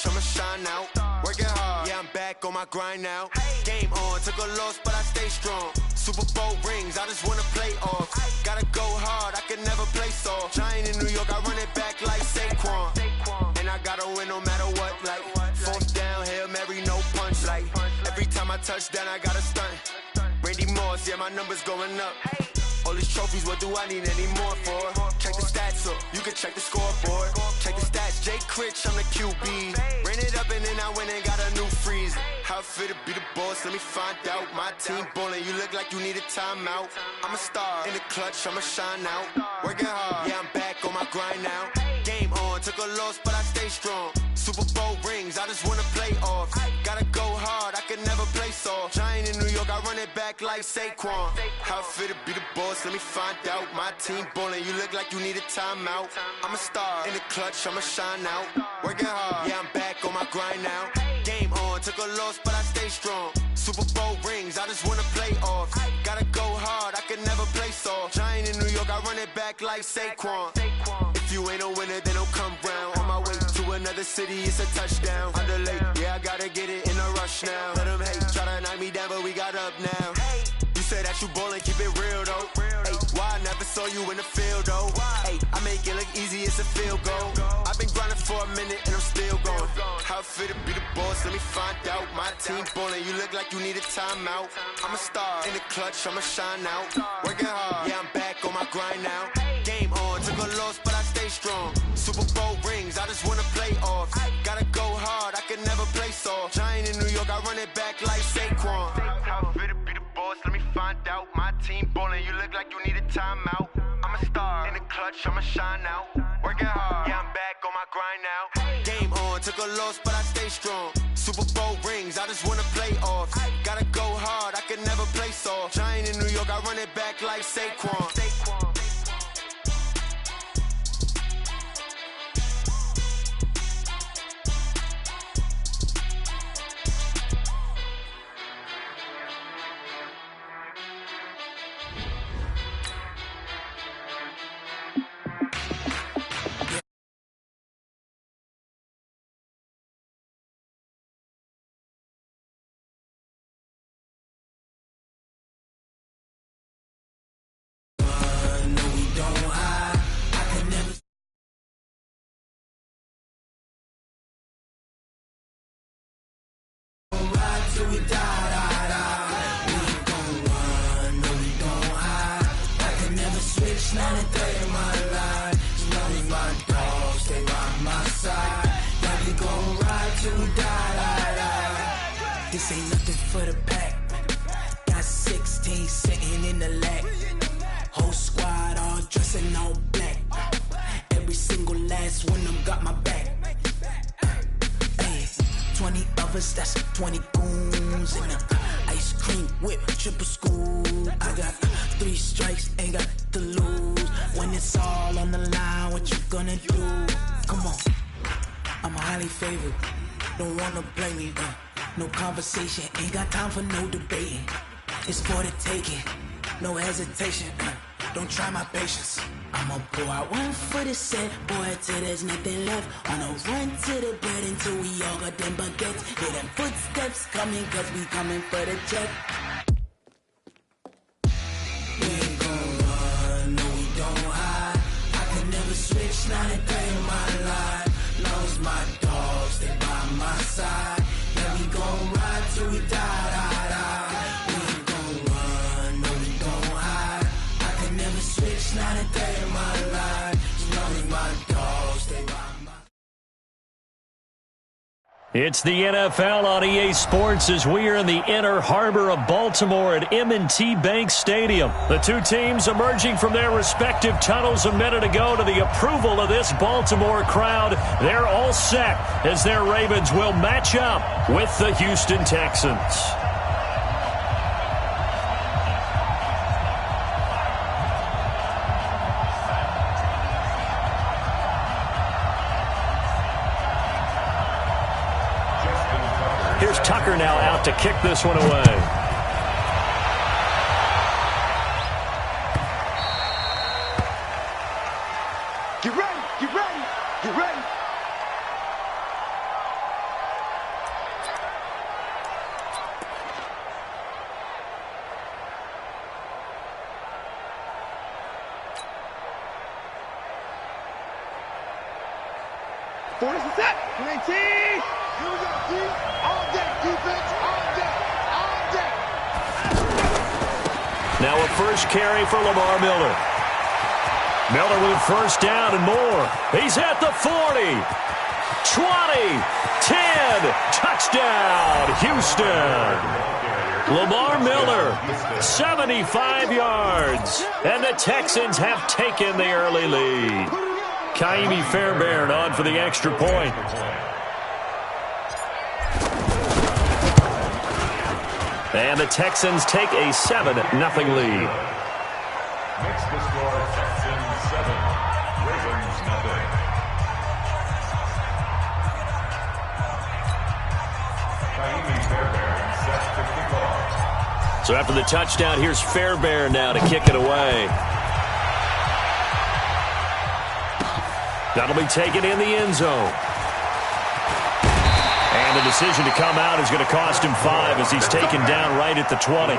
I'ma shine out, working hard, yeah, I'm back on my grind now. Game on, took a loss, but I stay strong. Super Bowl rings, I just wanna play off. Gotta go hard, I can never play soft. Giant in New York, I run it back like Saquon. And I gotta win no matter what, like fourth down, Hail Mary, no punch. Like every time I touch down, I gotta stunt. Randy Moss, yeah, my numbers going up. All these trophies, what do I need any more for? Check the stats up, you can check the scoreboard. Check the stats, Jay Critch, I'm the QB. Ran it up and then I went and got a new freeze. How it feel to be the boss, let me find out. My team ballin', you look like you need a timeout. I'm a star, in the clutch, I'ma shine out. Working hard, yeah, I'm back on my grind now. Game on, on, took a loss, but I stay strong. Super Bowl rings, I just wanna play off. Gotta go hard, I can never play soft. Giant in New York, I run it back like Saquon. How fit to be the boss, let me find out. My team ballin', you look like you need a timeout. I'm a star, in the clutch, I'ma shine out. Working hard, yeah, I'm back on my grind now. Game on, took a loss, but I stay strong. Super Bowl rings, I just wanna play off. Gotta go hard, I can never play soft. Giant in New York, I run it back like Saquon. If you ain't a winner, then don't come round. On my way to another city, it's a touchdown. Underlay, yeah, I gotta get it in a rush now. Let them hate, try to knock me down, but we got up now. You said that you ballin', keep it real though. Hey, why I never saw you in the field though? Hey, I make it look easy, it's a field goal. I've been grinding for a minute and I'm still going. How fit to be the boss, let me find out. My team ballin', you look like you need a timeout. I'm a star, in the clutch, I'ma shine out. Working hard, yeah, I'm back on my grind now. Game on, took a loss, but I stay strong. Super Bowl rings, I just wanna play off. Gotta go hard, I can never play soft. Giant in New York, I run it back like Saquon. How fit to be the boss, let me find out. My team ballin', you look like you need a timeout. I'm a star, in the clutch, I'ma shine out. Working hard, yeah, I'm back on my grind now. Game on, took a loss, but I stay strong. Super Bowl rings, I just wanna play off. Gotta go hard, I can never play soft. Giant in New York, I run it back like Saquon. We die, die, die. We ain't gon' run, no, we don't hide. I can never switch, not a day in my life. As long as my dogs stay by my side. Yeah, we gon' ride till we die, die, die. This ain't nothing for the pack. Got 16 sitting in the lag. Whole squad all dressing all black. Every single last one of them got my back. 20 of us, that's 20 goons in a ice cream whip, triple school. I got 3 strikes, ain't got to lose. When it's all on the line, what you gonna do? Come on, I'm highly favored. Don't wanna blame me, no conversation, ain't got time for no debating. It's for the taking, no hesitation. Don't try my patience. I'ma pour out one for the set, boy, till there's nothing left. On a run to the bread until we all got them baguettes. Hear them footsteps coming, cause we coming for the check. We ain't gon' run, no, we don't hide. I can never switch, not a day in my life. Long as my dogs stay by my side. Yeah, we gon' ride till we die, die, die. We ain't gon' run, no, we don't hide. I can never switch, not a day in my life. As long as my dogs stay by my side. It's the NFL on EA Sports as we are in the inner harbor of Baltimore at M&T Bank Stadium. The two teams emerging from their respective tunnels a minute ago to the approval of this Baltimore crowd. They're all set as their Ravens will match up with the Houston Texans. Here's Tucker now out to kick this one away. Get ready, get ready, get ready. Four is set. 19. Here we go, D. All day, defense, all day, all day. Now a first carry for Lamar Miller. Miller with a first down and more. He's at the 40, 20, 10, touchdown, Houston. Lamar Miller, 75 yards, and the Texans have taken the early lead. Kaimi Fairbairn on for the extra point. And the Texans take a 7-0 lead. Makes the score Texans 7, Ravens 0. Kaimi Fairbairn set to kick off. So after the touchdown, here's Fairbairn now to kick it away. That'll be taken in the end zone. And the decision to come out is going to cost him 5 as he's taken down right at the 20.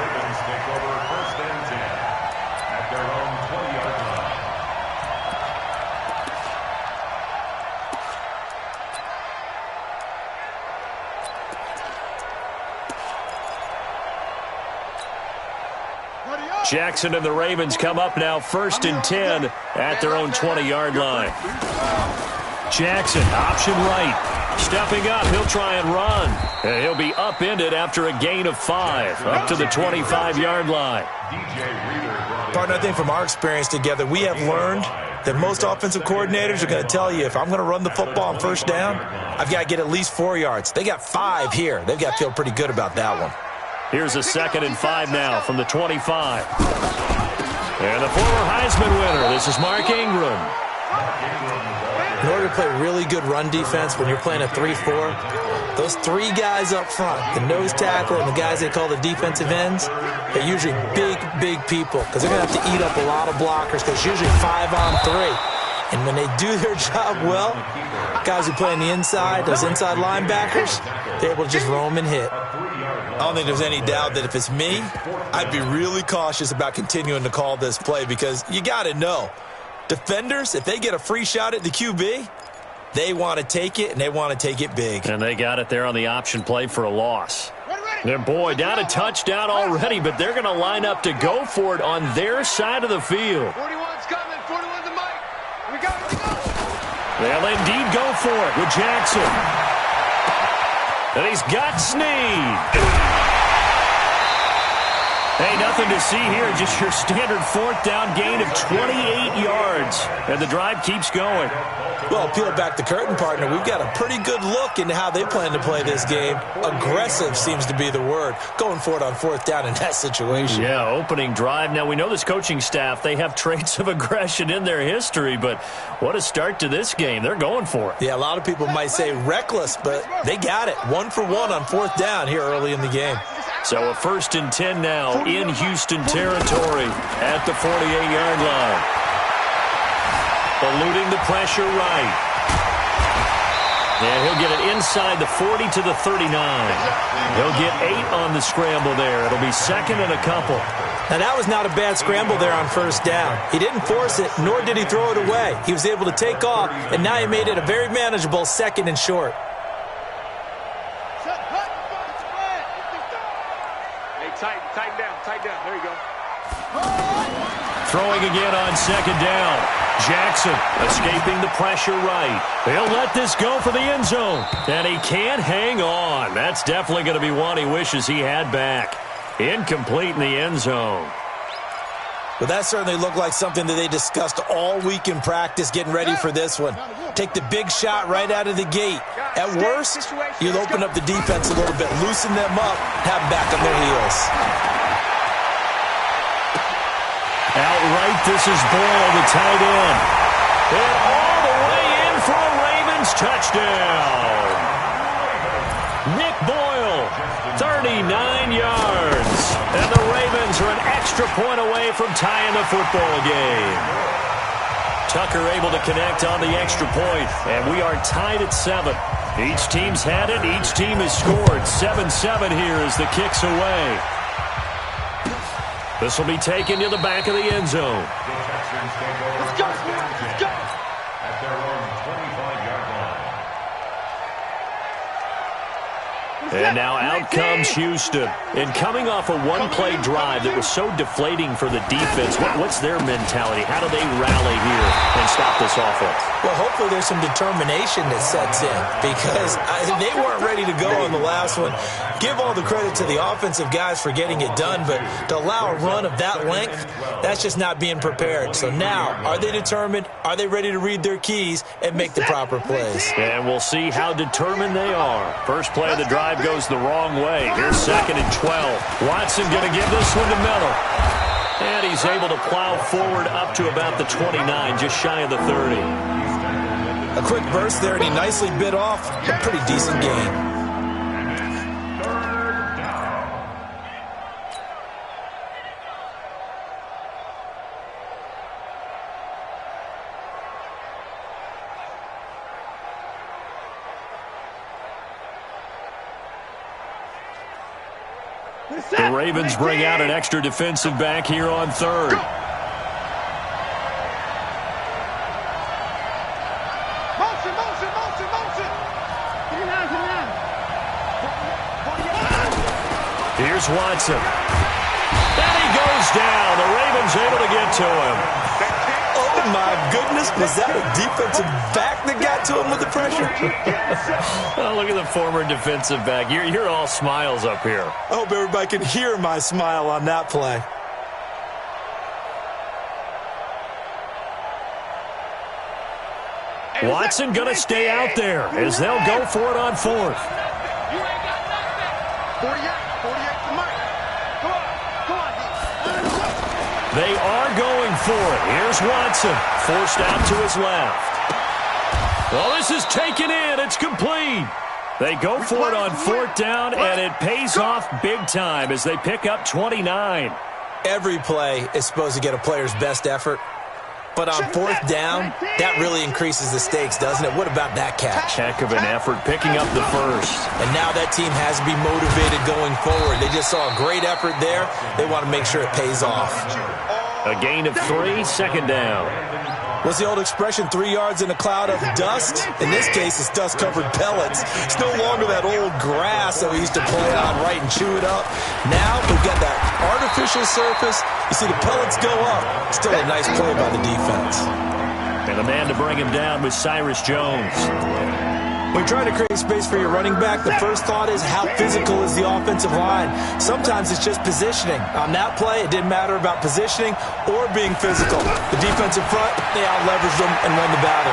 Jackson and the Ravens come up now 1st and 10 at their own 20-yard line. Jackson, option right. Stepping up, he'll try and run. And he'll be upended after a gain of 5, up to the 25-yard line. Partner, I think from our experience together, we have learned that most offensive coordinators are going to tell you, if I'm going to run the football on 1st down, I've got to get at least 4 yards. They got 5 here. They've got to feel pretty good about that one. Here's a 2nd and 5 now from the 25. And the former Heisman winner, this is Mark Ingram. In order to play really good run defense when you're playing a 3-4, those 3 guys up front, the nose tackle and the guys they call the defensive ends, they're usually big people because they're going to have to eat up a lot of blockers because it's usually 5-on-3. And when they do their job well, guys who play on the inside, those inside linebackers, they're able to just roam and hit. I don't think there's any doubt that if it's me, I'd be really cautious about continuing to call this play because you got to know, defenders, if they get a free shot at the QB, they want to take it, and they want to take it big. And they got it there on the option play for a loss. And boy, down a touchdown already, but they're going to line up to go for it on their side of the field. 41's coming. 41's the mic. We go. They'll indeed go for it with Jackson. And he's got Snead. Hey, nothing to see here. Just your standard 4th down gain of 28 yards. And the drive keeps going. Well, peel back the curtain, partner. We've got a pretty good look into how they plan to play this game. Aggressive seems to be the word. Going for it on 4th down in that situation. Yeah, opening drive. Now, we know this coaching staff, they have traits of aggression in their history, but what a start to this game. They're going for it. Yeah, a lot of people might say reckless, but they got it. 1 for 1 on 4th down here early in the game. So a 1st and 10 now in Houston territory at the 48-yard line. Eluding the pressure right. And he'll get it inside the 40 to the 39. He'll get 8 on the scramble there. It'll be 2nd and a couple. Now, that was not a bad scramble there on 1st down. He didn't force it, nor did he throw it away. He was able to take off, and now he made it a very manageable 2nd and short. Tighten down. There you go. Throwing again on 2nd down. Jackson escaping the pressure right. He'll let this go for the end zone. And he can't hang on. That's definitely going to be one he wishes he had back. Incomplete in the end zone. Well, that certainly looked like something that they discussed all week in practice, getting ready for this one. Take the big shot right out of the gate. At worst, you'll open up the defense a little bit, loosen them up, have them back on their heels. Outright, this is Boyle, the tight end. And all the way in for a Ravens touchdown. Nick Boyle, 39 yards. And the Ravens are an extra point away from tying the football game. Tucker able to connect on the extra point, and we are tied at 7. Each team's had it. Each team has scored. 7-7 here as the kick's away. This will be taken to the back of the end zone. Let's go. Let's go. At their own 25-yard line. And now out comes Houston. And coming off a one-play drive that was so deflating for the defense, what's their mentality? How do they rally here and stop this offense? Well, hopefully there's some determination that sets in because they weren't ready to go on the last one. Give all the credit to the offensive guys for getting it done, but to allow a run of that length, that's just not being prepared. So now, are they determined? Are they ready to read their keys and make the proper plays? And we'll see how determined they are. First play of the drive goes the wrong way. Here's 2nd and 12. Watson going to give this one to Miller. And he's able to plow forward up to about the 29, just shy of the 30. A quick burst there, and he nicely bit off a pretty decent gain. The Ravens bring out an extra defensive back here on 3rd. Motion, motion, motion, motion. Here's Watson. And he goes down. The Ravens able to get to him. Oh, my goodness. Was that a defensive back that got to him with the pressure? Oh, look at the former defensive back. You're all smiles up here. I hope everybody can hear my smile on that play. Watson going to stay out there as they'll go for it on 4th. 48 to Mike. Go on, They are going for it. Here's Watson, forced out to his left. Well, this is taken in. It's complete. They go for it on 4th down, and it pays off big time as they pick up 29. Every play is supposed to get a player's best effort. But on 4th down, that really increases the stakes, doesn't it? What about that catch? Heck of an effort picking up the first. And now that team has to be motivated going forward. They just saw a great effort there. They want to make sure it pays off. A gain of 3, 2nd down. What's the old expression, 3 yards in a cloud of dust? In this case, it's dust-covered pellets. It's no longer that old grass that we used to play on, right, and chew it up. Now we've got that artificial surface. You see the pellets go up. Still a nice play by the defense. And the man to bring him down was Cyrus Jones. When you're trying to create space for your running back, the first thought is how physical is the offensive line. Sometimes it's just positioning. On that play, it didn't matter about positioning or being physical. The defensive front, they out-leveraged them and won the battle.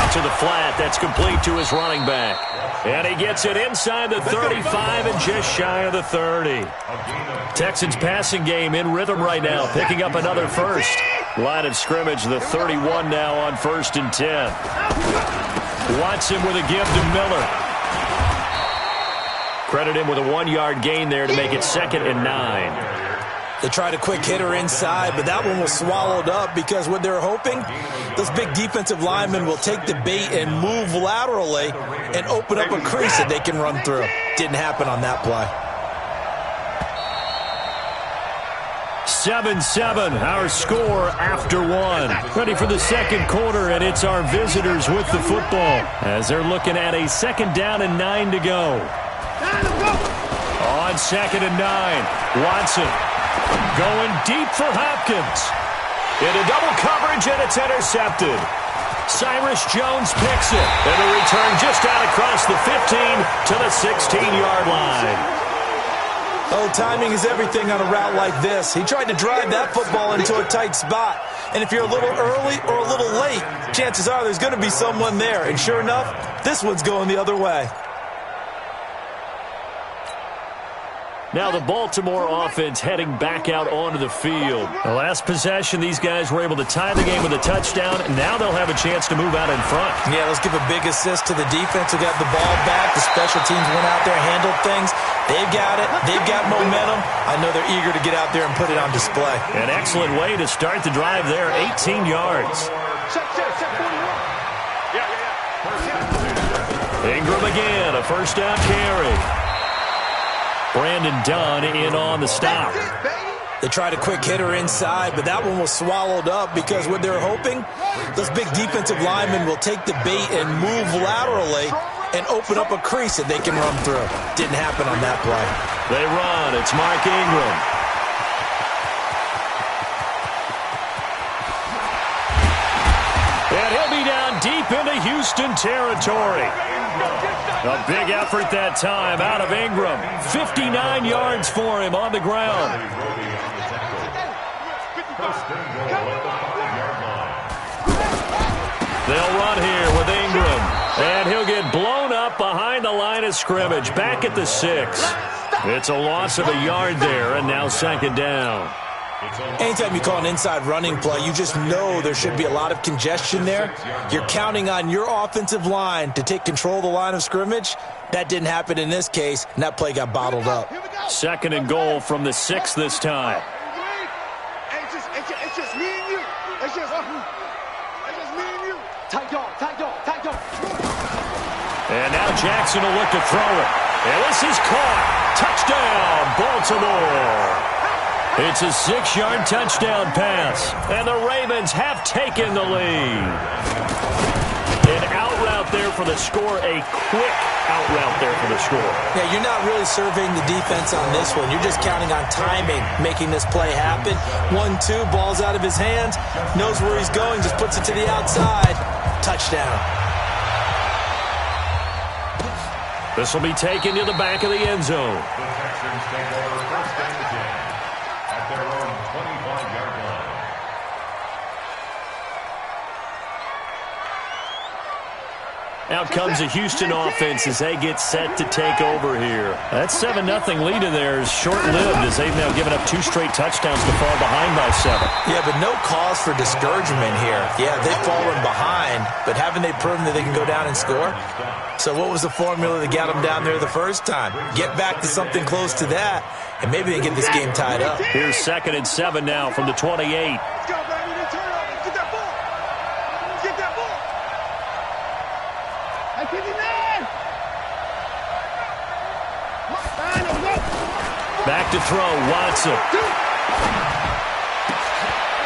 Out to the flat. That's complete to his running back. And he gets it inside the 35 and just shy of the 30. Texans passing game in rhythm right now, picking up another first. Line of scrimmage, the 31 now on 1st and 10. Watson with a give to Miller. Credit him with a 1-yard gain there to make it 2nd and 9. They tried a quick hitter inside, but that one was swallowed up because what they're hoping, those big defensive linemen will take the bait and move laterally and open up a crease that they can run through. Didn't happen on that play. 7-7, our score after 1. Ready for the 2nd quarter, and it's our visitors with the football as they're looking at a 2nd down and 9 to go. On 2nd and 9, Watson going deep for Hopkins. Into double coverage, and it's intercepted. Cyrus Jones picks it, and the return just out across the 15 to the 16-yard line. Oh, timing is everything on a route like this. He tried to drive that football into a tight spot. And if you're a little early or a little late, chances are there's going to be someone there. And sure enough, this one's going the other way. Now the Baltimore offense heading back out onto the field. The last possession, these guys were able to tie the game with a touchdown, and now they'll have a chance to move out in front. Yeah, let's give a big assist to the defense who got the ball back. The special teams went out there, handled things. They've got it. They've got momentum. I know they're eager to get out there and put it on display. An excellent way to start the drive there, 18 yards. Ingram again, a first down carry. Brandon Dunn in on the stop. They tried a quick hitter inside, but that one was swallowed up because what they're hoping, those big defensive linemen will take the bait and move laterally and open up a crease that they can run through. Didn't happen on that play. They run. It's Mark Ingram. deep into Houston territory. A big effort that time out of Ingram. 59 yards for him on the ground. They'll run here with Ingram. And he'll get blown up behind the line of scrimmage. Back at the 6. It's a loss of a yard there, and now second down. Anytime you call an inside running play, you just know there should be a lot of congestion there. You're counting on your offensive line to take control of the line of scrimmage. That didn't happen in this case, and that play got bottled up. Second and goal from the 6 this time. It's just me and you. It's just me and you. Tight dog. And now Jackson will look to throw it. And this is caught. Touchdown, Baltimore. It's a 6-yard touchdown pass. And the Ravens have taken the lead. An out route there for the score. A quick out route there for the score. Yeah, you're not really surveying the defense on this one. You're just counting on timing, making this play happen. 1-2, ball's out of his hands. Knows where he's going, just puts it to the outside. Touchdown. This will be taken to the back of the end zone. The Texans take over first and 10 at their own 25-yard line. Out comes the Houston offense as they get set to take over here. That 7-0 lead of theirs short-lived as they've now given up 2 straight touchdowns to fall behind by 7. Yeah, but no cause for discouragement here. Yeah, they've fallen behind, but haven't they proven that they can go down and score? So what was the formula that got them down there the first time? Get back to something close to that, and maybe they get this game tied up. Here's 2nd and 7 now from the 28. Let's go, baby. Turn over. Get that ball. Get that ball. Hey, 59. Back to throw, Watson.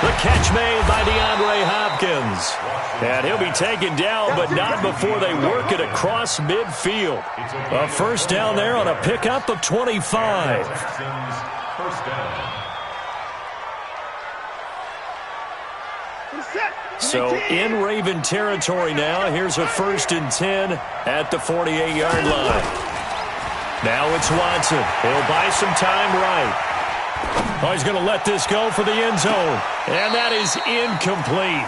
The catch made by DeAndre Hopkins. And he'll be taken down, but not before they work it across midfield. A first down there on a pickup of 25. First down. So in Raven territory now. Here's a 1st and 10 at the 48-yard line. Now it's Watson. He'll buy some time right. Oh, he's going to let this go for the end zone. And that is incomplete.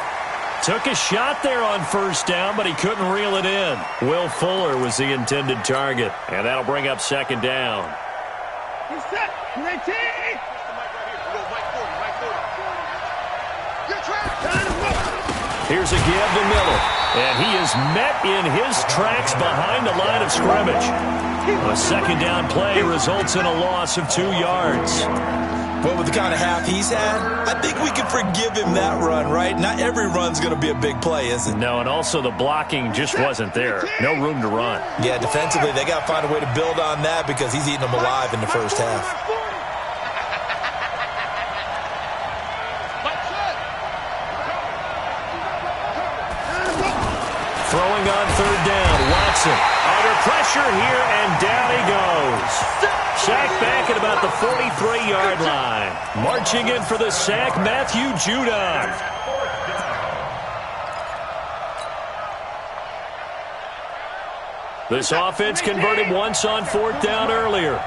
Took a shot there on first down, but he couldn't reel it in. Will Fuller was the intended target. And that'll bring up second down. Here's a give to Miller. And he is met in his tracks behind the line of scrimmage. A second down play results in a loss of 2 yards. Well, with the kind of half he's had, I think we can forgive him that run, right? Not every run's going to be a big play, is it? No, and also the blocking just wasn't there. No room to run. Yeah, defensively, they got to find a way to build on that because he's eating them alive in the first half. Throwing on third down, Watson. Under pressure here, and down he goes. Sacked back at about the 43-yard line. Marching in for the sack, Matthew Judon. This offense converted once on 4th down earlier.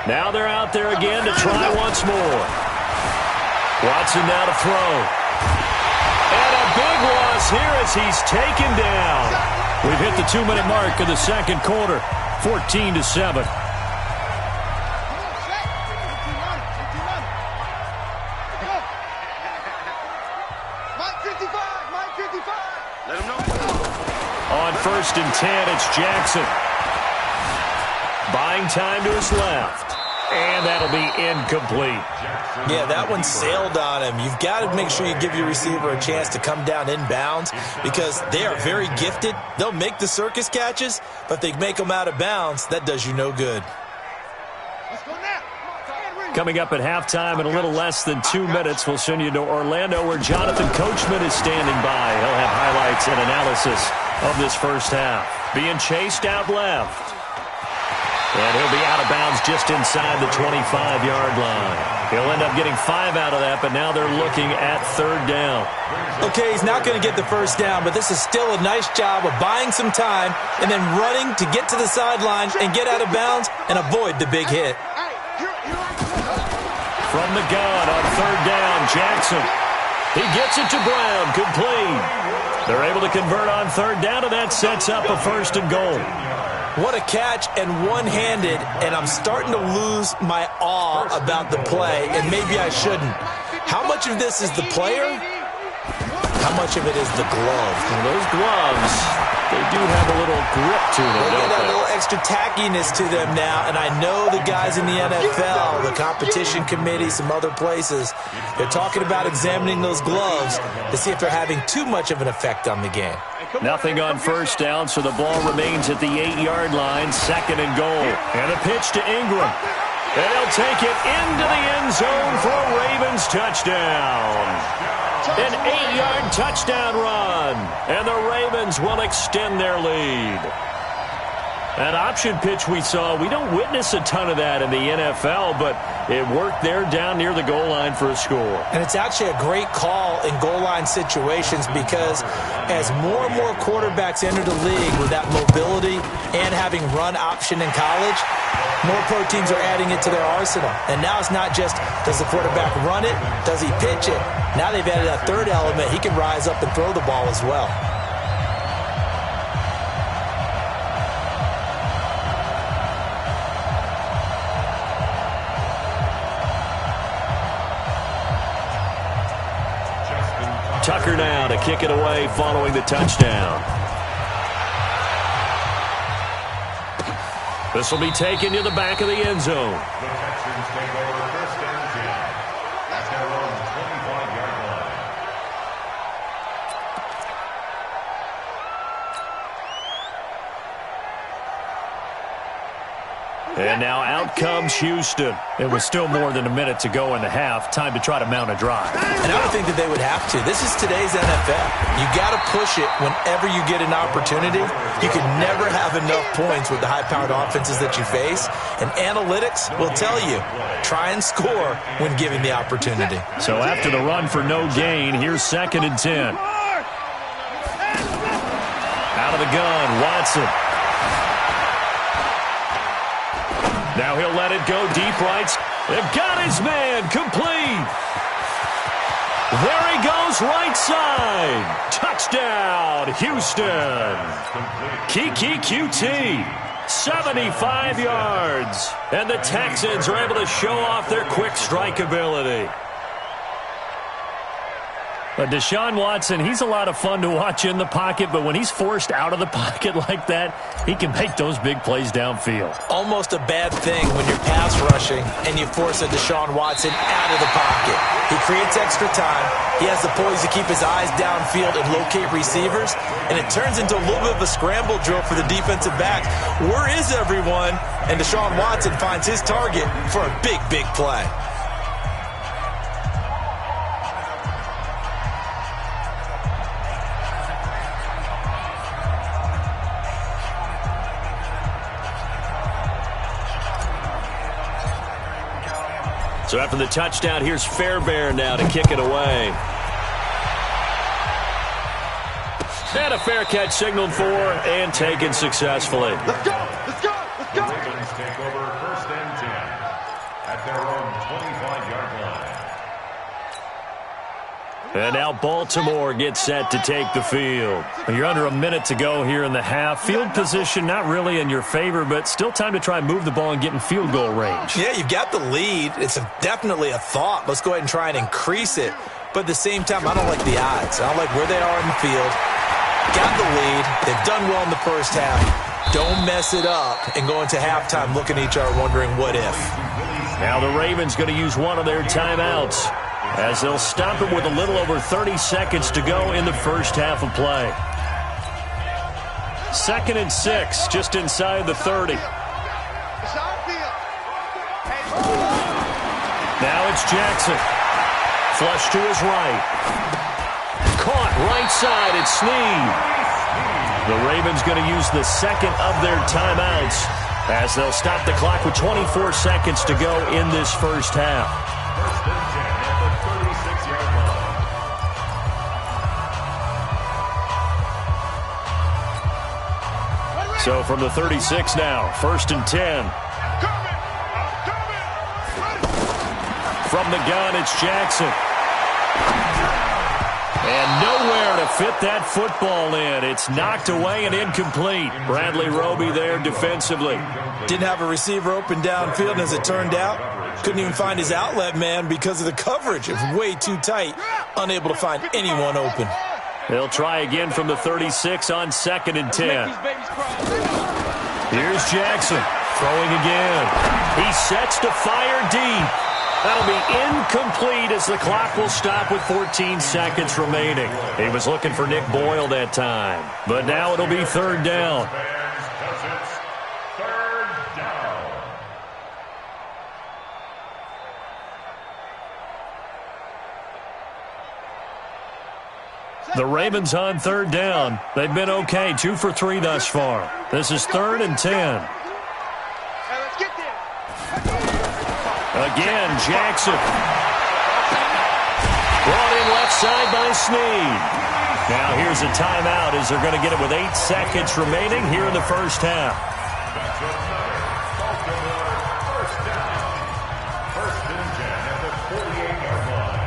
Now they're out there again to try once more. Watson now to throw. And a big loss here as he's taken down. We've hit the 2-minute mark of the second quarter. 14-7. On 1st and 10, it's Jackson. Buying time to his left. And that'll be incomplete. Yeah, that one sailed on him. You've got to make sure you give your receiver a chance to come down inbounds because they are very gifted. They'll make the circus catches, but if they make them out of bounds, that does you no good. Coming up at halftime in a little less than 2 minutes, we'll send you to Orlando where Jonathan Coachman is standing by. He'll have highlights and analysis of this first half. Being chased out left. And he'll be out of bounds just inside the 25-yard line. He'll end up getting 5 out of that, but now they're looking at 3rd down. Okay, he's not going to get the first down, but this is still a nice job of buying some time and then running to get to the sideline and get out of bounds and avoid the big hit. From the gun on 3rd down, Jackson. He gets it to Brown, complete. They're able to convert on 3rd down, and that sets up a 1st and goal. What a catch and one-handed, and I'm starting to lose my awe about the play, and maybe I shouldn't. How much of this is the player? How much of it is the glove? Well, those gloves, they do have a little grip to them, They don't got a they? little extra tackiness to them now, and I know the guys in the NFL, the competition committee, some other places, they're talking about examining those gloves to see if they're having too much of an effect on the game. Nothing on 1st down, so the ball remains at the 8-yard line, 2nd and goal. And a pitch to Ingram. And he'll take it into the end zone for a Ravens touchdown. An 8-yard touchdown run. And the Ravens will extend their lead. That option pitch we saw, we don't witness a ton of that in the NFL, but it worked there down near the goal line for a score. And it's actually a great call in goal line situations because as more and more quarterbacks enter the league with that mobility and having run option in college, more pro teams are adding it to their arsenal. And now it's not just, does the quarterback run it? Does he pitch it? Now they've added a 3rd element. He can rise up and throw the ball as well. Tucker now to kick it away following the touchdown. This will be taken to the back of the end zone. The Texans take over 1st and 10 at their own 25-yard line. And now out comes Houston. It was still more than a minute to go in the half. Time to try to mount a drive. And I would think that they would have to. This is today's NFL. You got to push it whenever you get an opportunity. You can never have enough points with the high-powered offenses that you face. And analytics will tell you, try and score when given the opportunity. So after the run for no gain, here's 2nd and 10. Out of the gun, Watson. Now he'll let it go deep right. They've got his man, complete. There he goes, right side. Touchdown, Houston. Kiki QT, 75 yards. And the Texans are able to show off their quick strike ability. But Deshaun Watson, he's a lot of fun to watch in the pocket, but when he's forced out of the pocket like that, he can make those big plays downfield. Almost a bad thing when you're pass rushing and you force a Deshaun Watson out of the pocket. He creates extra time. He has the poise to keep his eyes downfield and locate receivers, and it turns into a little bit of a scramble drill for the defensive backs. Where is everyone? And Deshaun Watson finds his target for a big, big play. So after the touchdown, here's Fairbairn now to kick it away. And a fair catch signaled for and taken successfully. Let's go! Let's go! Let's go! The Ravens take over 1st and 10 at their own 25-yard line. And now Baltimore gets set to take the field. You're under a minute to go here in the half. Field position not really in your favor, but still time to try and move the ball and get in field goal range. Yeah, you've got the lead. It's definitely a thought. Let's go ahead and try and increase it. But at the same time, I don't like the odds. I don't like where they are in the field. Got the lead. They've done well in the first half. Don't mess it up and go into halftime looking at each other wondering what if. Now the Ravens going to use one of their timeouts as they'll stop it with a little over 30 seconds to go in the first half of play. 2nd and 6, just inside the 30. Now it's Jackson. Flush to his right. Caught right side, it's Snead. The Ravens going to use the second of their timeouts as they'll stop the clock with 24 seconds to go in this first half. First and 10 at the 36-yard line. So from the 36 now, first and 10. From the gun, it's Jackson. And nowhere to fit that football in. It's knocked away and incomplete. Bradley Roby there defensively. Didn't have a receiver open downfield, and as it turned out, couldn't even find his outlet man because of the coverage. It was way too tight, unable to find anyone open. They'll try again from the 36 on 2nd and 10. Here's Jackson throwing again. He sets to fire deep. That'll be incomplete as the clock will stop with 14 seconds remaining. He was looking for Nick Boyle that time. But now it'll be 3rd down. The Ravens on 3rd down. They've been okay, 2 for 3 thus far. This is 3rd and 10. Again, Jackson. Brought in left side by Snead. Now here's a timeout as they're going to get it with 8 seconds remaining here in the first half. First and 10 at the 48-yard line.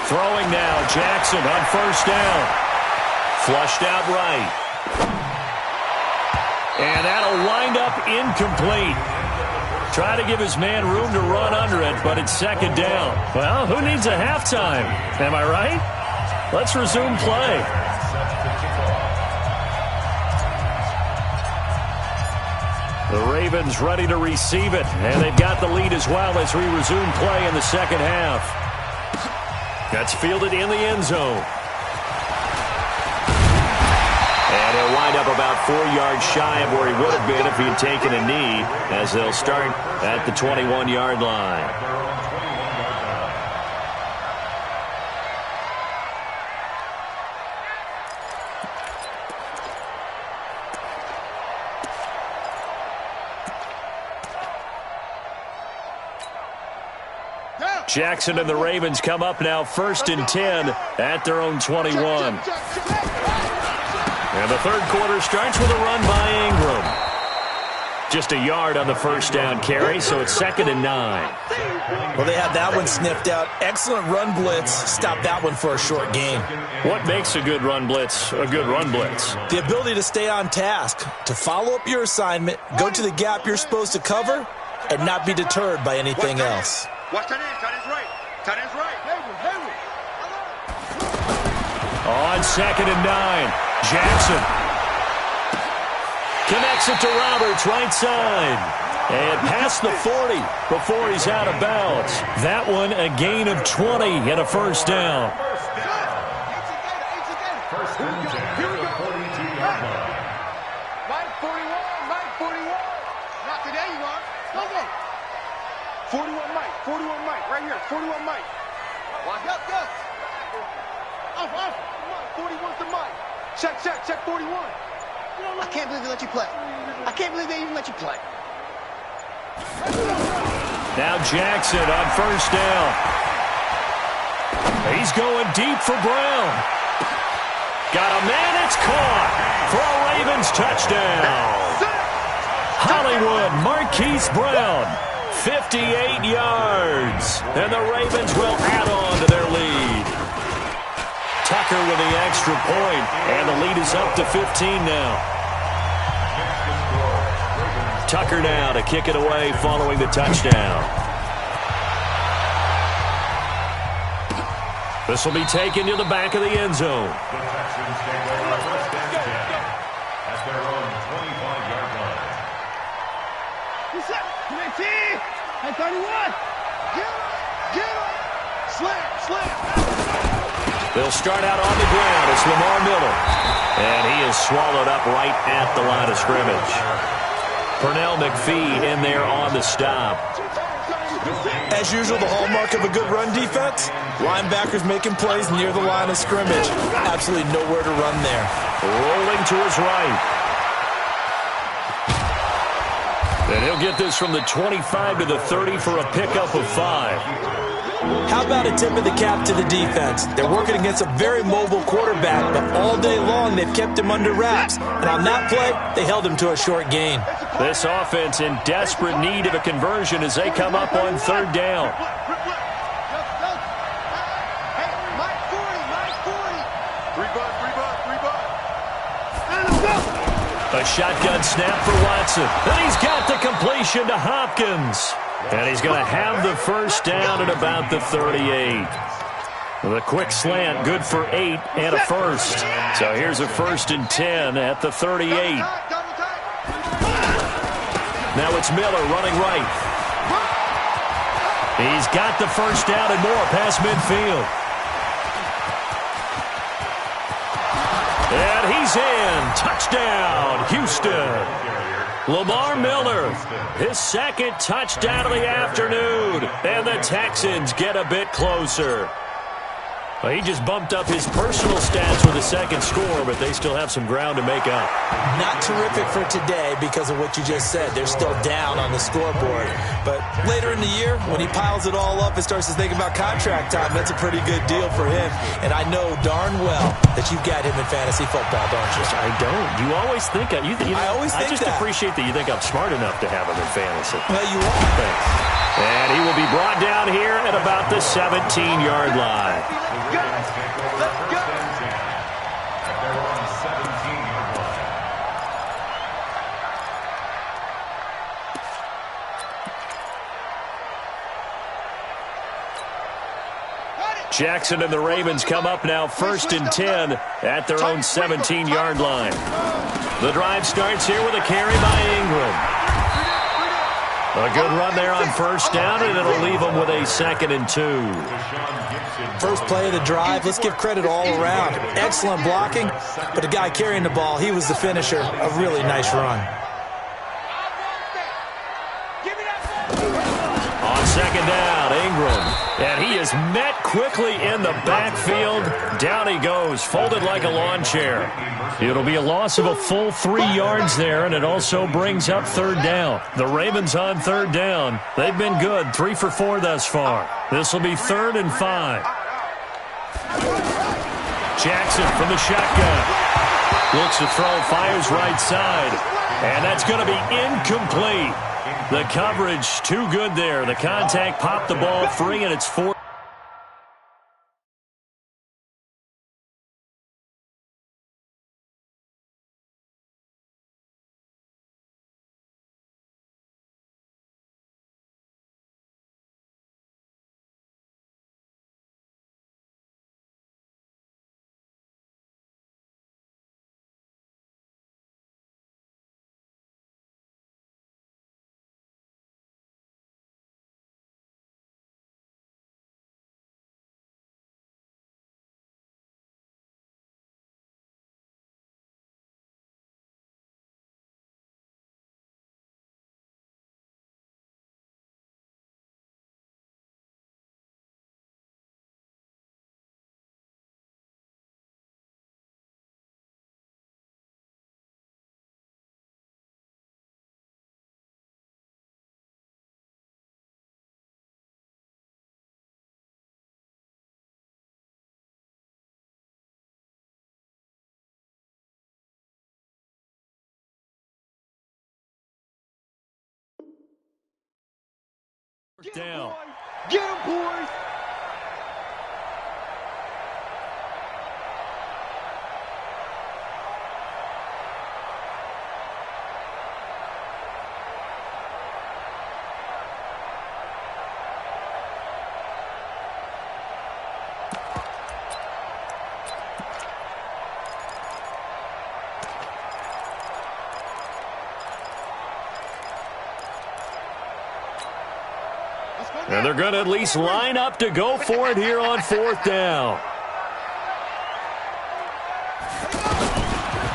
Throwing now, Jackson on 1st down. Flushed out right. And that'll wind up incomplete. Try to give his man room to run under it, but it's 2nd down. Well, who needs a halftime? Am I right? Let's resume play. The Ravens ready to receive it, and they've got the lead as well as we resume play in the second half. That's fielded in the end zone. And he'll wind up about 4 yards shy of where he would have been if he had taken a knee, as they'll start at the 21-yard line. Jackson and the Ravens come up now 1st and 10 at their own 21. And the 3rd quarter starts with a run by Ingram. Just a yard on the 1st down carry, so it's 2nd and 9. Well, they had that one sniffed out. Excellent run blitz. Stopped that one for a short gain. What makes a good run blitz a good run blitz? The ability to stay on task, to follow up your assignment, go to the gap you're supposed to cover, and not be deterred by anything else. Watch tight end, tight end's right. Tight end's right. On 2nd and 9, Jackson connects it to Roberts, right side. And past the 40 before he's out of bounds. That one a gain of 20 and a 1st down. First and 10 at the 42-yard line. Mike 41, Mike 41. Not today, you are. Go. 41 Mike, right here. 41 Mike. Watch up, go. Off. 41's the Mike. Check 41. I can't believe they let you play. I can't believe they even let you play. Now Jackson on 1st down. He's going deep for Brown. Got a man, it's caught for a Ravens touchdown. Hollywood Marquise Brown, 58 yards. And the Ravens will add on to their lead. Tucker with the extra point, and the lead is up to 15 now. Tucker now to kick it away following the touchdown. This will be taken to the back of the end zone. The Texans take over 1st and 10 at their own 25-yard line. What's up? Hey, 31. Get him. Slam. They'll start out on the ground. It's Lamar Miller. And he is swallowed up right at the line of scrimmage. Pernell McPhee in there on the stop. As usual, the hallmark of a good run defense, linebackers making plays near the line of scrimmage. Absolutely nowhere to run there. Rolling to his right. And he'll get this from the 25 to the 30 for a pickup of 5. How about a tip of the cap to the defense? They're working against a very mobile quarterback, but all day long they've kept him under wraps. And on that play, they held him to a short gain. This offense in desperate need of a conversion as they come up on 3rd down. A shotgun snap for Watson. And he's got the completion to Hopkins. And he's going to have the first down at about the 38. The quick slant, good for 8 and a first. So here's a 1st and 10 at the 38. Now it's Miller running right. He's got the first down and more past midfield. And he's in. Touchdown, Houston. Lamar Miller, his 2nd touchdown of the afternoon. And the Texans get a bit closer. Well, he just bumped up his personal stats with a 2nd score, but they still have some ground to make up. Not terrific for today because of what you just said. They're still down on the scoreboard. But later in the year, when he piles it all up and starts to think about contract time, that's a pretty good deal for him. And I know darn well that you've got him in fantasy football, don't you? I don't. You always think I always think I just appreciate that you think I'm smart enough to have him in fantasy. Well, you are. Thanks. And he will be brought down here at about the 17-yard line. Jackson and the Ravens come up now 1st and 10 at their own 17-yard line. The drive starts here with a carry by Ingram. A good run there on 1st down, and it'll leave them with a 2nd and 2. First play of the drive, let's give credit all around. Excellent blocking, but the guy carrying the ball, he was the finisher. A really nice run. On 2nd down, Ingram. And he is met quickly in the backfield. Down he goes, folded like a lawn chair. It'll be a loss of a full 3 yards there, and it also brings up 3rd down. The Ravens on 3rd down. They've been good, 3 for 4 thus far. This will be 3rd and 5. Jackson from the shotgun. Looks to throw, fires right side. And that's going to be incomplete. The coverage too good there. The contact popped the ball free, and it's 4. Down. Get him, boys! And they're going to at least line up to go for it here on 4th down.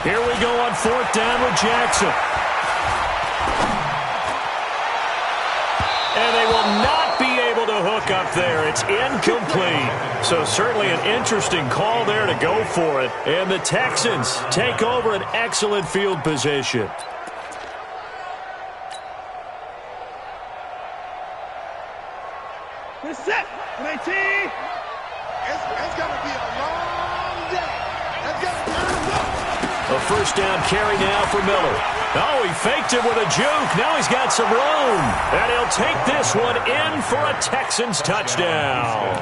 Here we go on 4th down with Jackson. And they will not be able to hook up there. It's incomplete. So certainly an interesting call there to go for it. And the Texans take over an excellent field position. We're set. 19. It's going to be a long day. Let's go. A first down carry now for Miller. Oh, he faked it with a juke. Now he's got some room. And he'll take this one in for a Texans touchdown.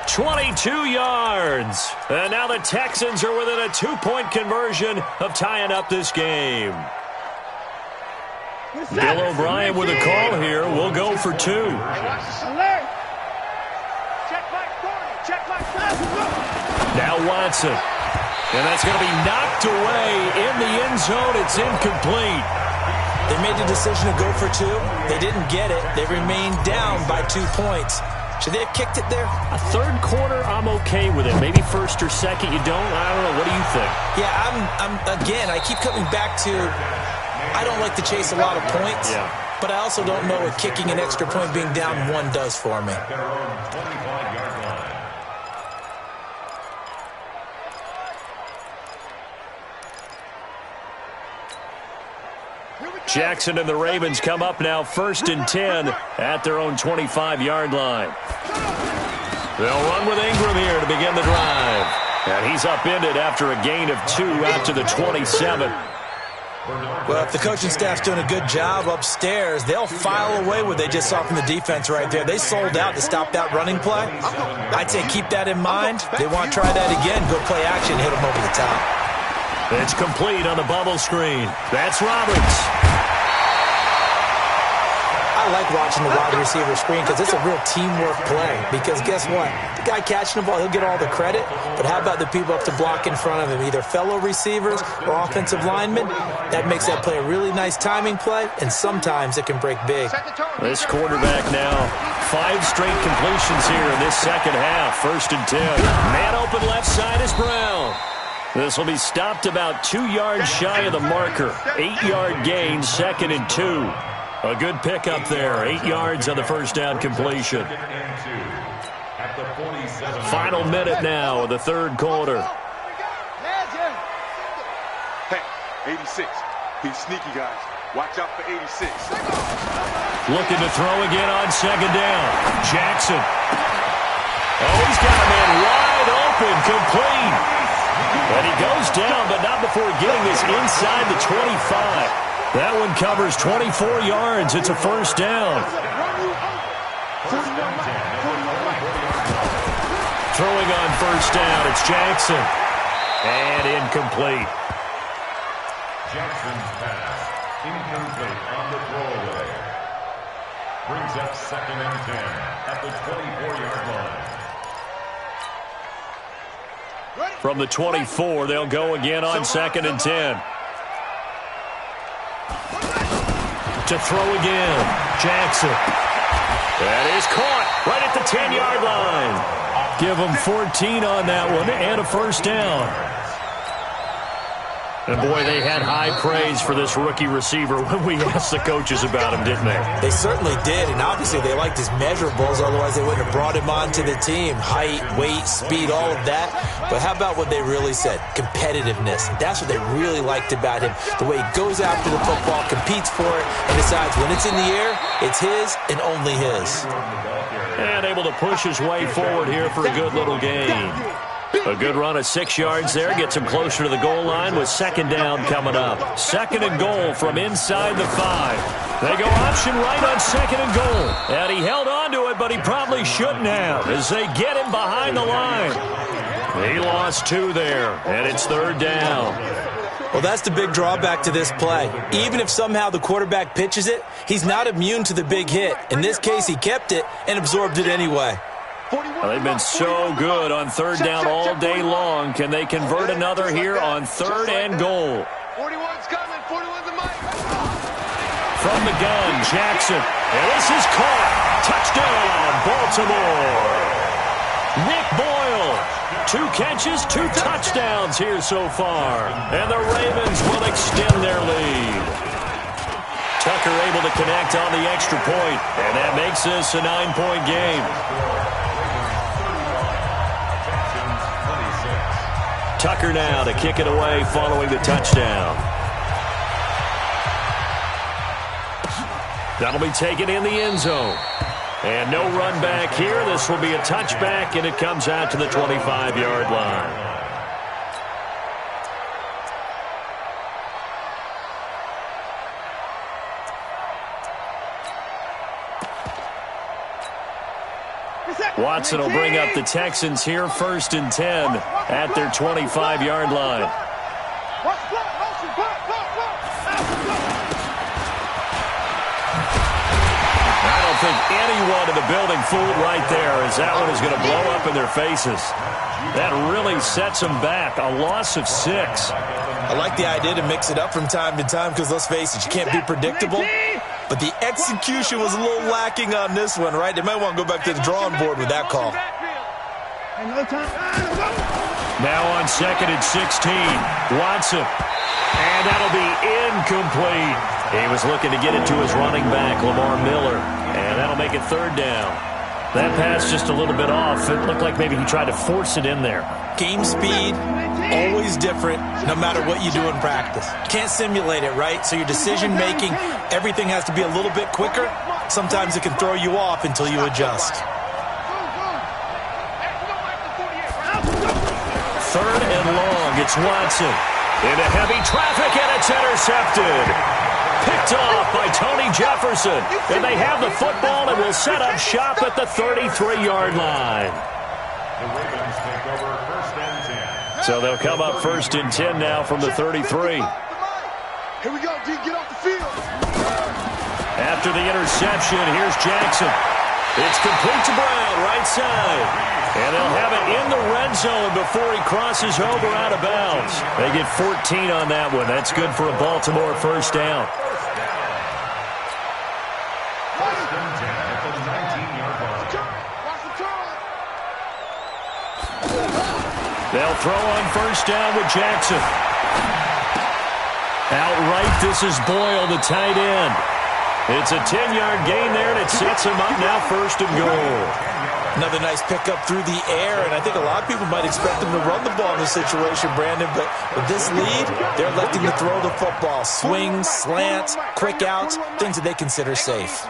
22 yards. And now the Texans are within a 2-point conversion of tying up this game. Bill O'Brien with a call here. We'll go for 2. Alert. Check my 40. Check my 40. Now Watson. And that's going to be knocked away in the end zone. It's incomplete. They made the decision to go for 2. They didn't get it. They remained down by 2 points. Should they have kicked it there? A third quarter, I'm okay with it. Maybe first or second, you don't. I don't know. What do you think? Yeah, again, I keep coming back to I don't like to chase a lot of points, but I also don't know what kicking an extra point being down 1 does for me. Jackson and the Ravens come up now 1st and 10 at their own 25-yard line. They'll run with Ingram here to begin the drive. And he's upended after a gain of 2 out to the 27. Well, if the coaching staff's doing a good job upstairs, they'll file away what they just saw from the defense right there. They sold out to stop that running play. I'd say keep that in mind. They want to try that again. Go play action, hit them over the top. It's complete on the bubble screen. That's Roberts. I like watching the wide receiver screen because it's a real teamwork play. Because guess what? The guy catching the ball, he'll get all the credit. But how about the people up to block in front of him? Either fellow receivers or offensive linemen. That makes that play a really nice timing play, and sometimes it can break big. This quarterback now, 5 straight completions here in this second half. 1st and 10. Man open left side is Brown. This will be stopped about 2 yards shy of the marker. 8-yard gain, 2nd and 2. A good pickup there. 8 yards on the first down completion. Final minute now of the third quarter. Hey, 86. He's sneaky, guys. Watch out for 86. Looking to throw again on 2nd down. Jackson. Oh, he's got a man wide open, complete. And he goes down, but not before getting this inside the 25. That one covers 24 yards. It's a first down. Throwing on first down, it's Jackson. And incomplete. Jackson's pass, incomplete on the throwaway. Brings up 2nd and 10 at the 24-yard line. From the 24, they'll go again on 2nd and 10. To throw again, Jackson. That is caught right at the 10-yard line. Give them 14 on that one and a first down. And, boy, they had high praise for this rookie receiver when we asked the coaches about him, didn't they? They certainly did, and obviously they liked his measurables, otherwise they wouldn't have brought him onto the team. Height, weight, speed, all of that. But how about what they really said? Competitiveness. That's what they really liked about him. The way he goes after the football, competes for it, and decides when it's in the air, it's his and only his. And able to push his way forward here for a good little gain. A good run of 6 yards there. Gets him closer to the goal line with 2nd down coming up. 2nd and goal from inside the 5. They go option right on 2nd and goal. And he held on to it, but he probably shouldn't have as they get him behind the line. He lost 2 there, and it's 3rd down. Well, that's the big drawback to this play. Even if somehow the quarterback pitches it, he's not immune to the big hit. In this case, he kept it and absorbed it anyway. Well, they've been so good on 3rd down all day long. Can they convert another here on 3rd and goal? 41's coming. 41's a mic. From the gun, Jackson. And this is caught. Touchdown, Baltimore. Nick Boyle. 2 catches, 2 touchdowns here so far. And the Ravens will extend their lead. Tucker able to connect on the extra point, and that makes this a 9-point game. Tucker now to kick it away following the touchdown. That'll be taken in the end zone. And no run back here. This will be a touchback, and it comes out to the 25-yard line. Watson will bring up the Texans here, 1st and 10 at their 25-yard line. I don't think anyone in the building fooled right there, as that one is going to blow up in their faces. That really sets them back. A loss of 6. I like the idea to mix it up from time to time because, let's face it, you can't be predictable. But the execution was a little lacking on this one, right? They might want to go back to the drawing board with that call. Now on 2nd and 16, Watson. And that'll be incomplete. He was looking to get it to his running back, Lamar Miller. And that'll make it 3rd down. That pass just a little bit off. It looked like maybe he tried to force it in there. Game speed, always different, no matter what you do in practice. Can't simulate it, right? So your decision-making, everything has to be a little bit quicker. Sometimes it can throw you off until you adjust. 3rd and long. It's Watson. Into heavy traffic, and it's intercepted. Picked off by Tony Jefferson. And they have the football and will set up shop at the 33-yard line. The Ravens take over 1st and 10. So they'll come up 1st and 10 now from the 33. Here we go, D. Get off the field. After the interception, here's Jackson. It's complete to Brown, right side. And they'll have it in the red zone before he crosses over out of bounds. They get 14 on that one. That's good for a Baltimore 1st down. 1st and 10 at the 19-yard line. They'll throw on 1st down with Jackson. Outright, this is Boyle, the tight end. It's a 10-yard gain there, and it sets him up now 1st and goal. Another nice pickup through the air, and I think a lot of people might expect them to run the ball in this situation, Brandon, but with this lead, they're electing to throw the football. Swings, slants, quick outs, things that they consider safe.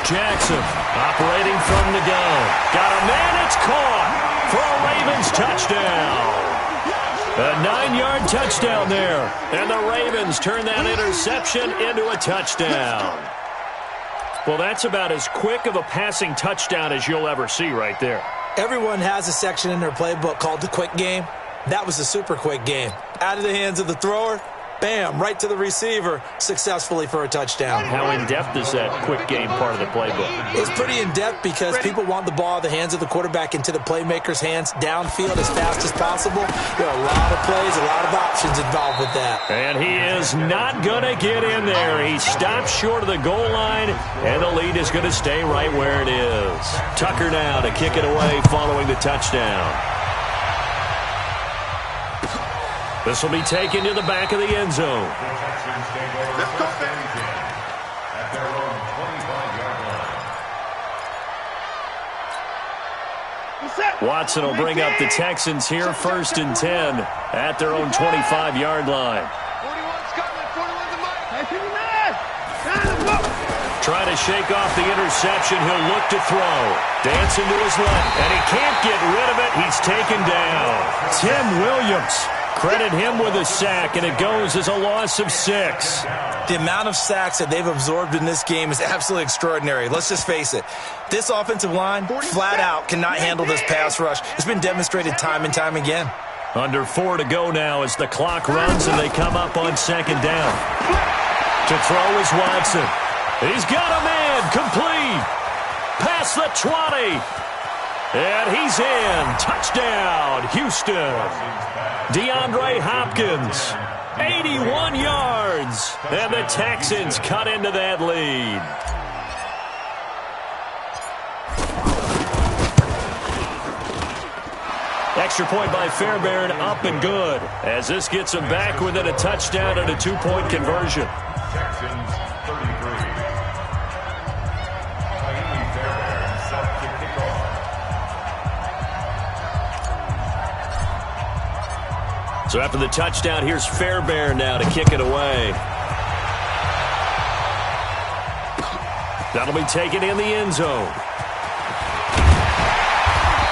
Jackson operating from the gun. Got a man, it's caught for a Ravens touchdown. A 9-yard touchdown there, and the Ravens turn that interception into a touchdown. Well, that's about as quick of a passing touchdown as you'll ever see right there. Everyone has a section in their playbook called the quick game. That was a super quick game. Out of the hands of the thrower, bam, right to the receiver, successfully for a touchdown. How in-depth is that quick game part of the playbook? It's pretty in-depth because people want the ball out of the hands of the quarterback into the playmaker's hands downfield as fast as possible. There are a lot of plays, a lot of options involved with that. And he is not going to get in there. He stops short of the goal line, and the lead is going to stay right where it is. Tucker now to kick it away following the touchdown. This will be taken to the back of the end zone. The Texans take over 1st and 10 at their own 25-yard line. Watson will bring up the Texans here, 1st and 10 at their own 25-yard line. 41's coming. 41's a mic. Try to shake off the interception. He'll look to throw. Dancing to his left, and he can't get rid of it. He's taken down. Tim Williams. Credit him with a sack, and it goes as a loss of 6. The amount of sacks that they've absorbed in this game is absolutely extraordinary. Let's just face it. This offensive line, flat out, cannot handle this pass rush. It's been demonstrated time and time again. Under 4 to go now as the clock runs, and they come up on 2nd down. To throw is Watson. He's got a man, complete. Past the 20. And he's in. Touchdown, Houston. DeAndre Hopkins, 81 yards. And the Texans cut into that lead. Extra point by Fairbairn, up and good, as this gets them back within a touchdown and a 2-point conversion. So after the touchdown, here's Fairbairn now to kick it away. That'll be taken in the end zone.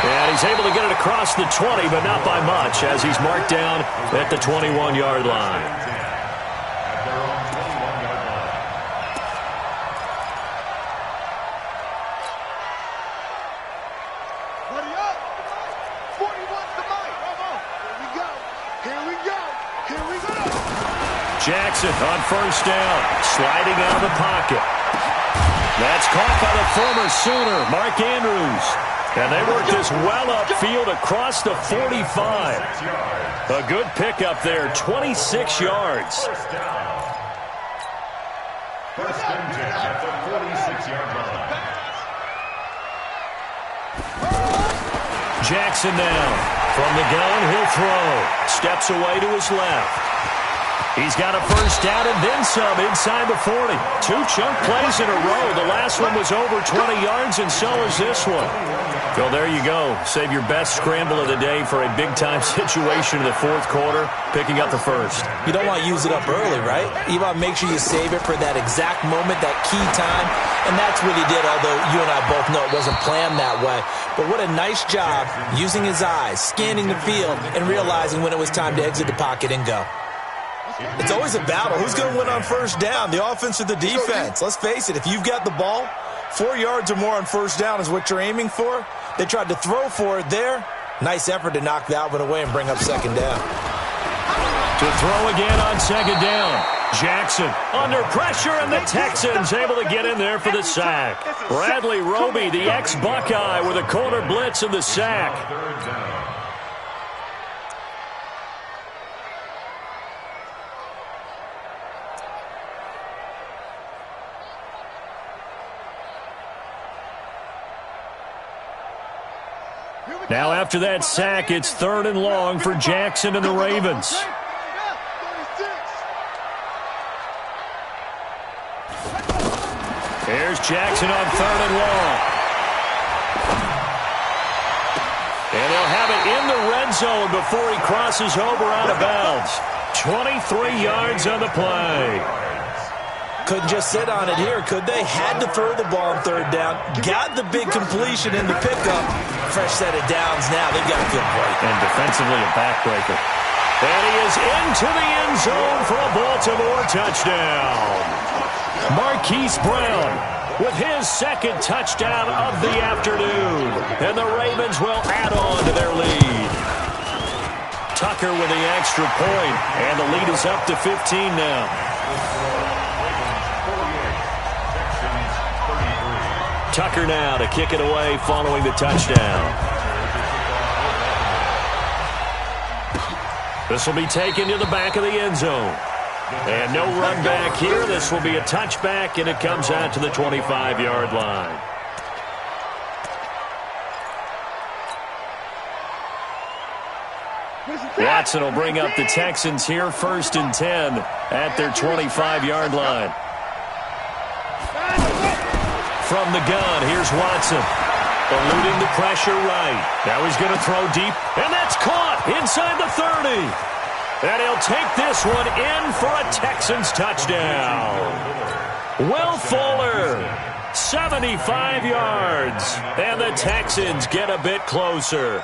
And he's able to get it across the 20, but not by much, as he's marked down at the 21-yard line. Jackson on first down, sliding out of the pocket. That's caught by the former Sooner, Mark Andrews. And they work this well upfield across the 45. A good pickup there, 26 yards. First and 10 at the 46-yard line. Jackson now. From the gun, he'll throw. Steps away to his left. He's got a first down and then some inside the 40. 2 chunk plays in a row. The last one was over 20 yards, and so is this one. So there you go. Save your best scramble of the day for a big-time situation in the fourth quarter, picking up the first. You don't want to use it up early, right? You want to make sure you save it for that exact moment, that key time, and that's what he did, although you and I both know it wasn't planned that way. But what a nice job using his eyes, scanning the field, and realizing when it was time to exit the pocket and go. It's always a battle. Who's going to win on first down, the offense or the defense? Let's face it, if you've got the ball, 4 yards or more on first down is what you're aiming for. They tried to throw for it there. Nice effort to knock that one away and bring up second down. To throw again on second down. Jackson under pressure, and the Texans able to get in there for the sack. Bradley Roby, the ex-Buckeye, with a corner blitz and the sack. Now after that sack, it's 3rd and long for Jackson and the Ravens. Here's Jackson on 3rd and long. And he'll have it in the red zone before he crosses over out of bounds. 23 yards on the play. Couldn't just sit on it here, could they? Had to throw the ball on 3rd down. Got the big completion in the pickup. Fresh set of downs now. They've got a good break. And defensively a backbreaker. And he is into the end zone for a Baltimore touchdown. Marquise Brown with his 2nd touchdown of the afternoon. And the Ravens will add on to their lead. Tucker with the extra point. And the lead is up to 15 now. Tucker now to kick it away following the touchdown. This will be taken to the back of the end zone. And no run back here. This will be a touchback, and it comes out to the 25-yard line. Watson will bring up the Texans here, 1st and 10 at their 25-yard line. From the gun, here's Watson. Eluding the pressure right. Now he's going to throw deep, and that's caught inside the 30. And he'll take this one in for a Texans touchdown. Will Fuller, 75 yards, and the Texans get a bit closer.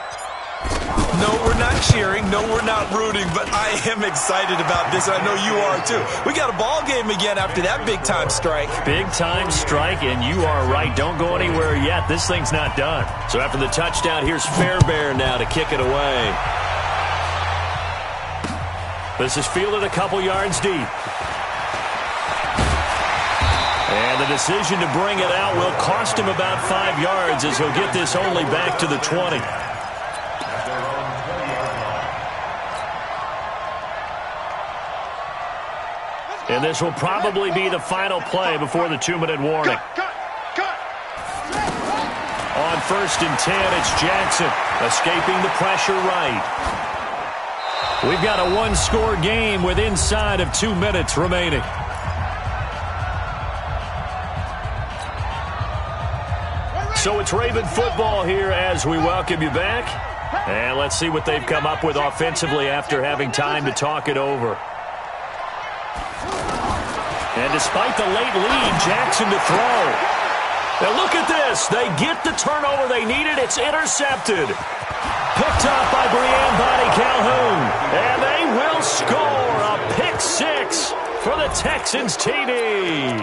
No, we're not cheering. No, we're not rooting, but I am excited about this. I know you are, too. We got a ball game again after that big-time strike. Big-time strike, and you are right. Don't go anywhere yet. This thing's not done. So after the touchdown, here's Fairbairn now to kick it away. This is fielded a couple yards deep. And the decision to bring it out will cost him about 5 yards as he'll get this only back to the 20. And this will probably be the final play before the 2-minute warning. On 1st and 10, it's Jackson escaping the pressure right. We've got a 1-score game with inside of 2 minutes remaining. So it's Raven football here as we welcome you back. And let's see what they've come up with offensively after having time to talk it over. And despite the late lead, Jackson to throw. Now look at this. They get the turnover they needed. It's intercepted. Picked up by Brianne Bonnie Calhoun. And they will score a pick six for the Texans TD.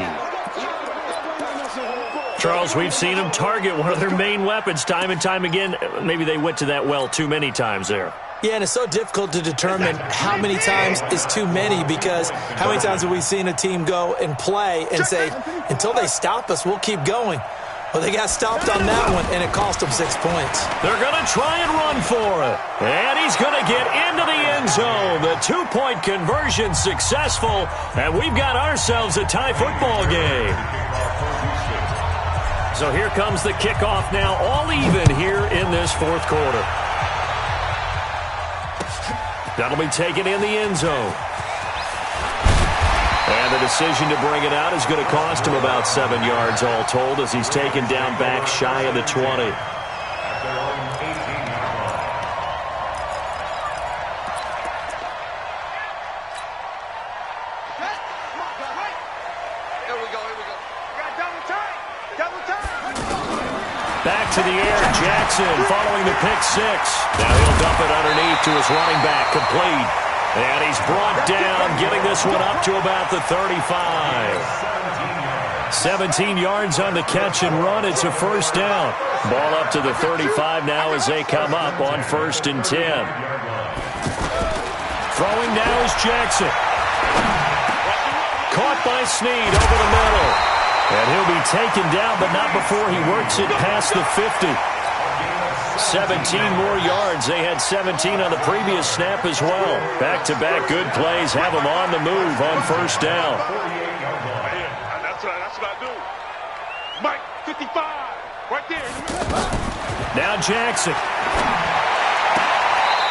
Charles, we've seen them target one of their main weapons time and time again. Maybe they went to that well too many times there. Yeah, and it's so difficult to determine how many times is too many, because how many times have we seen a team go and play and say, until they stop us, we'll keep going. Well, they got stopped on that one, and it cost them 6 points. They're going to try and run for it. And he's going to get into the end zone. The two-point conversion successful, and we've got ourselves a tie football game. So here comes the kickoff now, all even here in this fourth quarter. That'll be taken in the end zone. And the decision to bring it out is going to cost him about 7 yards all told, as he's taken down back shy of the 20. Back to the air, Jackson following the pick six. Now he'll dump it underneath to his running back, complete. And he's brought down, getting this one up to about the 35. 17 yards on the catch and run. It's a first down. Ball up to the 35 now as they come up on 1st and 10. Throwing now is Jackson. Caught by Snead over the middle. And he'll be taken down, but not before he works it past the 50. 17 more yards. They had 17 on the previous snap as well. Back-to-back good plays have them on the move on first down. That's what I do. Mike, 55, right there. Now Jackson.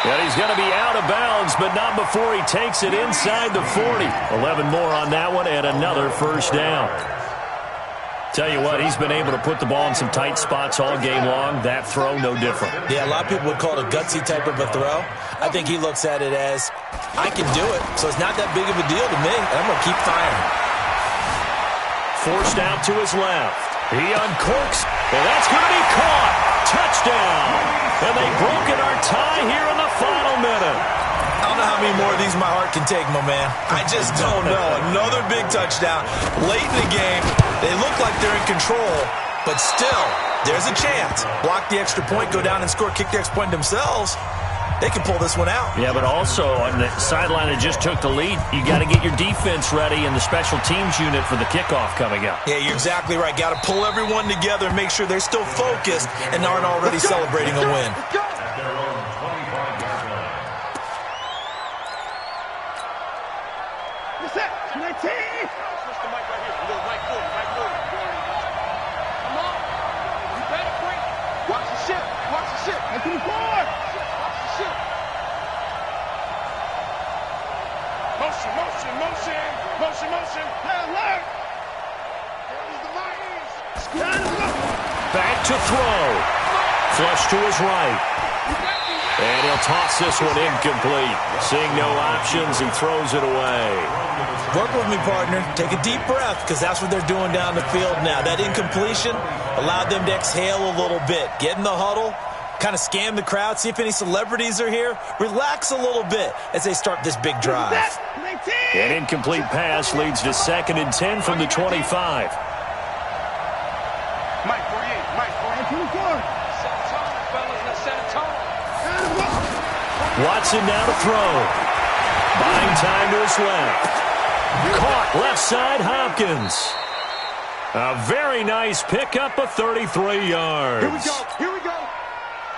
And he's going to be out of bounds, but not before he takes it inside the 40. 11 more on that one and another first down. Tell you what, he's been able to put the ball in some tight spots all game long. That throw, no different. Yeah, a lot of people would call it a gutsy type of a throw. I think he looks at it as, I can do it, so it's not that big of a deal to me, and I'm going to keep firing. Forced out to his left. He uncorks, and that's going to be caught. Touchdown. And they've broken our tie here in the final minute. I don't know how many more of these my heart can take, my man. I just don't know. Another big touchdown. Late in the game, they look like they're in control, but still, there's a chance. Block the extra point, go down and score, kick the extra point themselves. They can pull this one out. Yeah, but also on the sideline that just took the lead, you got to get your defense ready and the special teams unit for the kickoff coming up. Yeah, you're exactly right. Got to pull everyone together and make sure they're still focused and aren't already celebrating a win. Back to throw. Flush to his right. And he'll toss this one incomplete. Seeing no options, he throws it away. Work with me, partner. Take a deep breath, because that's what they're doing down the field now. That incompletion allowed them to exhale a little bit. Get in the huddle, kind of scan the crowd, see if any celebrities are here. Relax a little bit as they start this big drive. An incomplete pass leads to 2nd and 10 from the 25. Mike, 48, Mike, 24. Set a tone, fellas, let's set a tone. Watson now to throw. Buying time to his left. Caught left side, Hopkins. A very nice pickup of 33 yards. Here we go, here we go.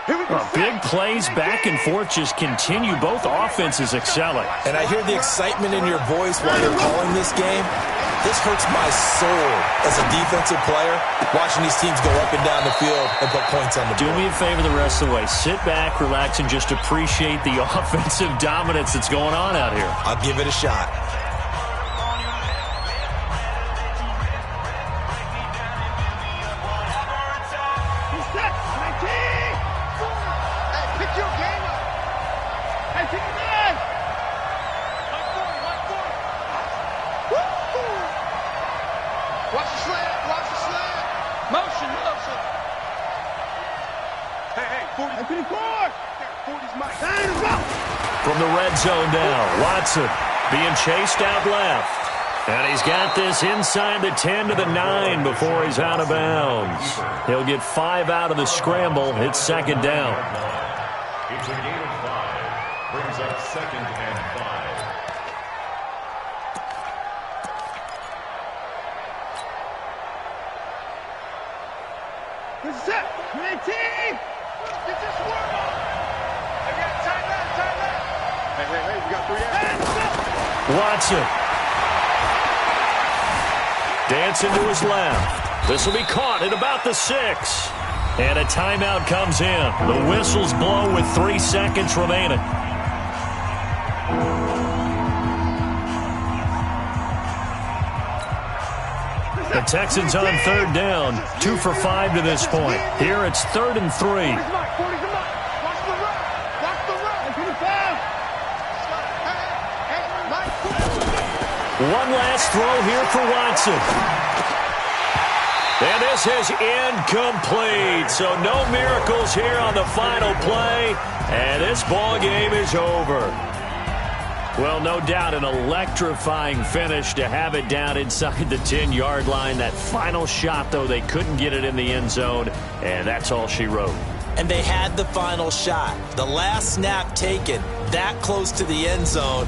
Here we go. Big plays back and forth just continue. Both offenses excelling. And I hear the excitement in your voice while you're calling this game. This hurts my soul as a defensive player, watching these teams go up and down the field and put points on the board. Do me a favor the rest of the way. Sit back, relax, and just appreciate the offensive dominance that's going on out here. I'll give it a shot. Pick your game. Watch the slant. Watch the slant. Motion. Hey, 40's Mike. From the red zone now, Watson being chased out left. And he's got this inside the 10 to the 9 before he's out of bounds. He'll get 5 out of the scramble. It's second down. It's a gain of 5. Brings up 2nd and 5. This is it. 19. Get this work on. Hey, we got time left. Hey, we got 3 hands. Watson. Dancing to his left. This will be caught at about the 6. And a timeout comes in. The whistles blow with 3 seconds remaining. The Texans on third down. 2 for 5 to this point. Here it's 3rd and 3. One last throw here for Watson. And this is incomplete. So no miracles here on the final play. And this ball game is over. Well, no doubt an electrifying finish to have it down inside the 10-yard line. That final shot, though, they couldn't get it in the end zone. And that's all she wrote. And they had the final shot. The last snap taken that close to the end zone.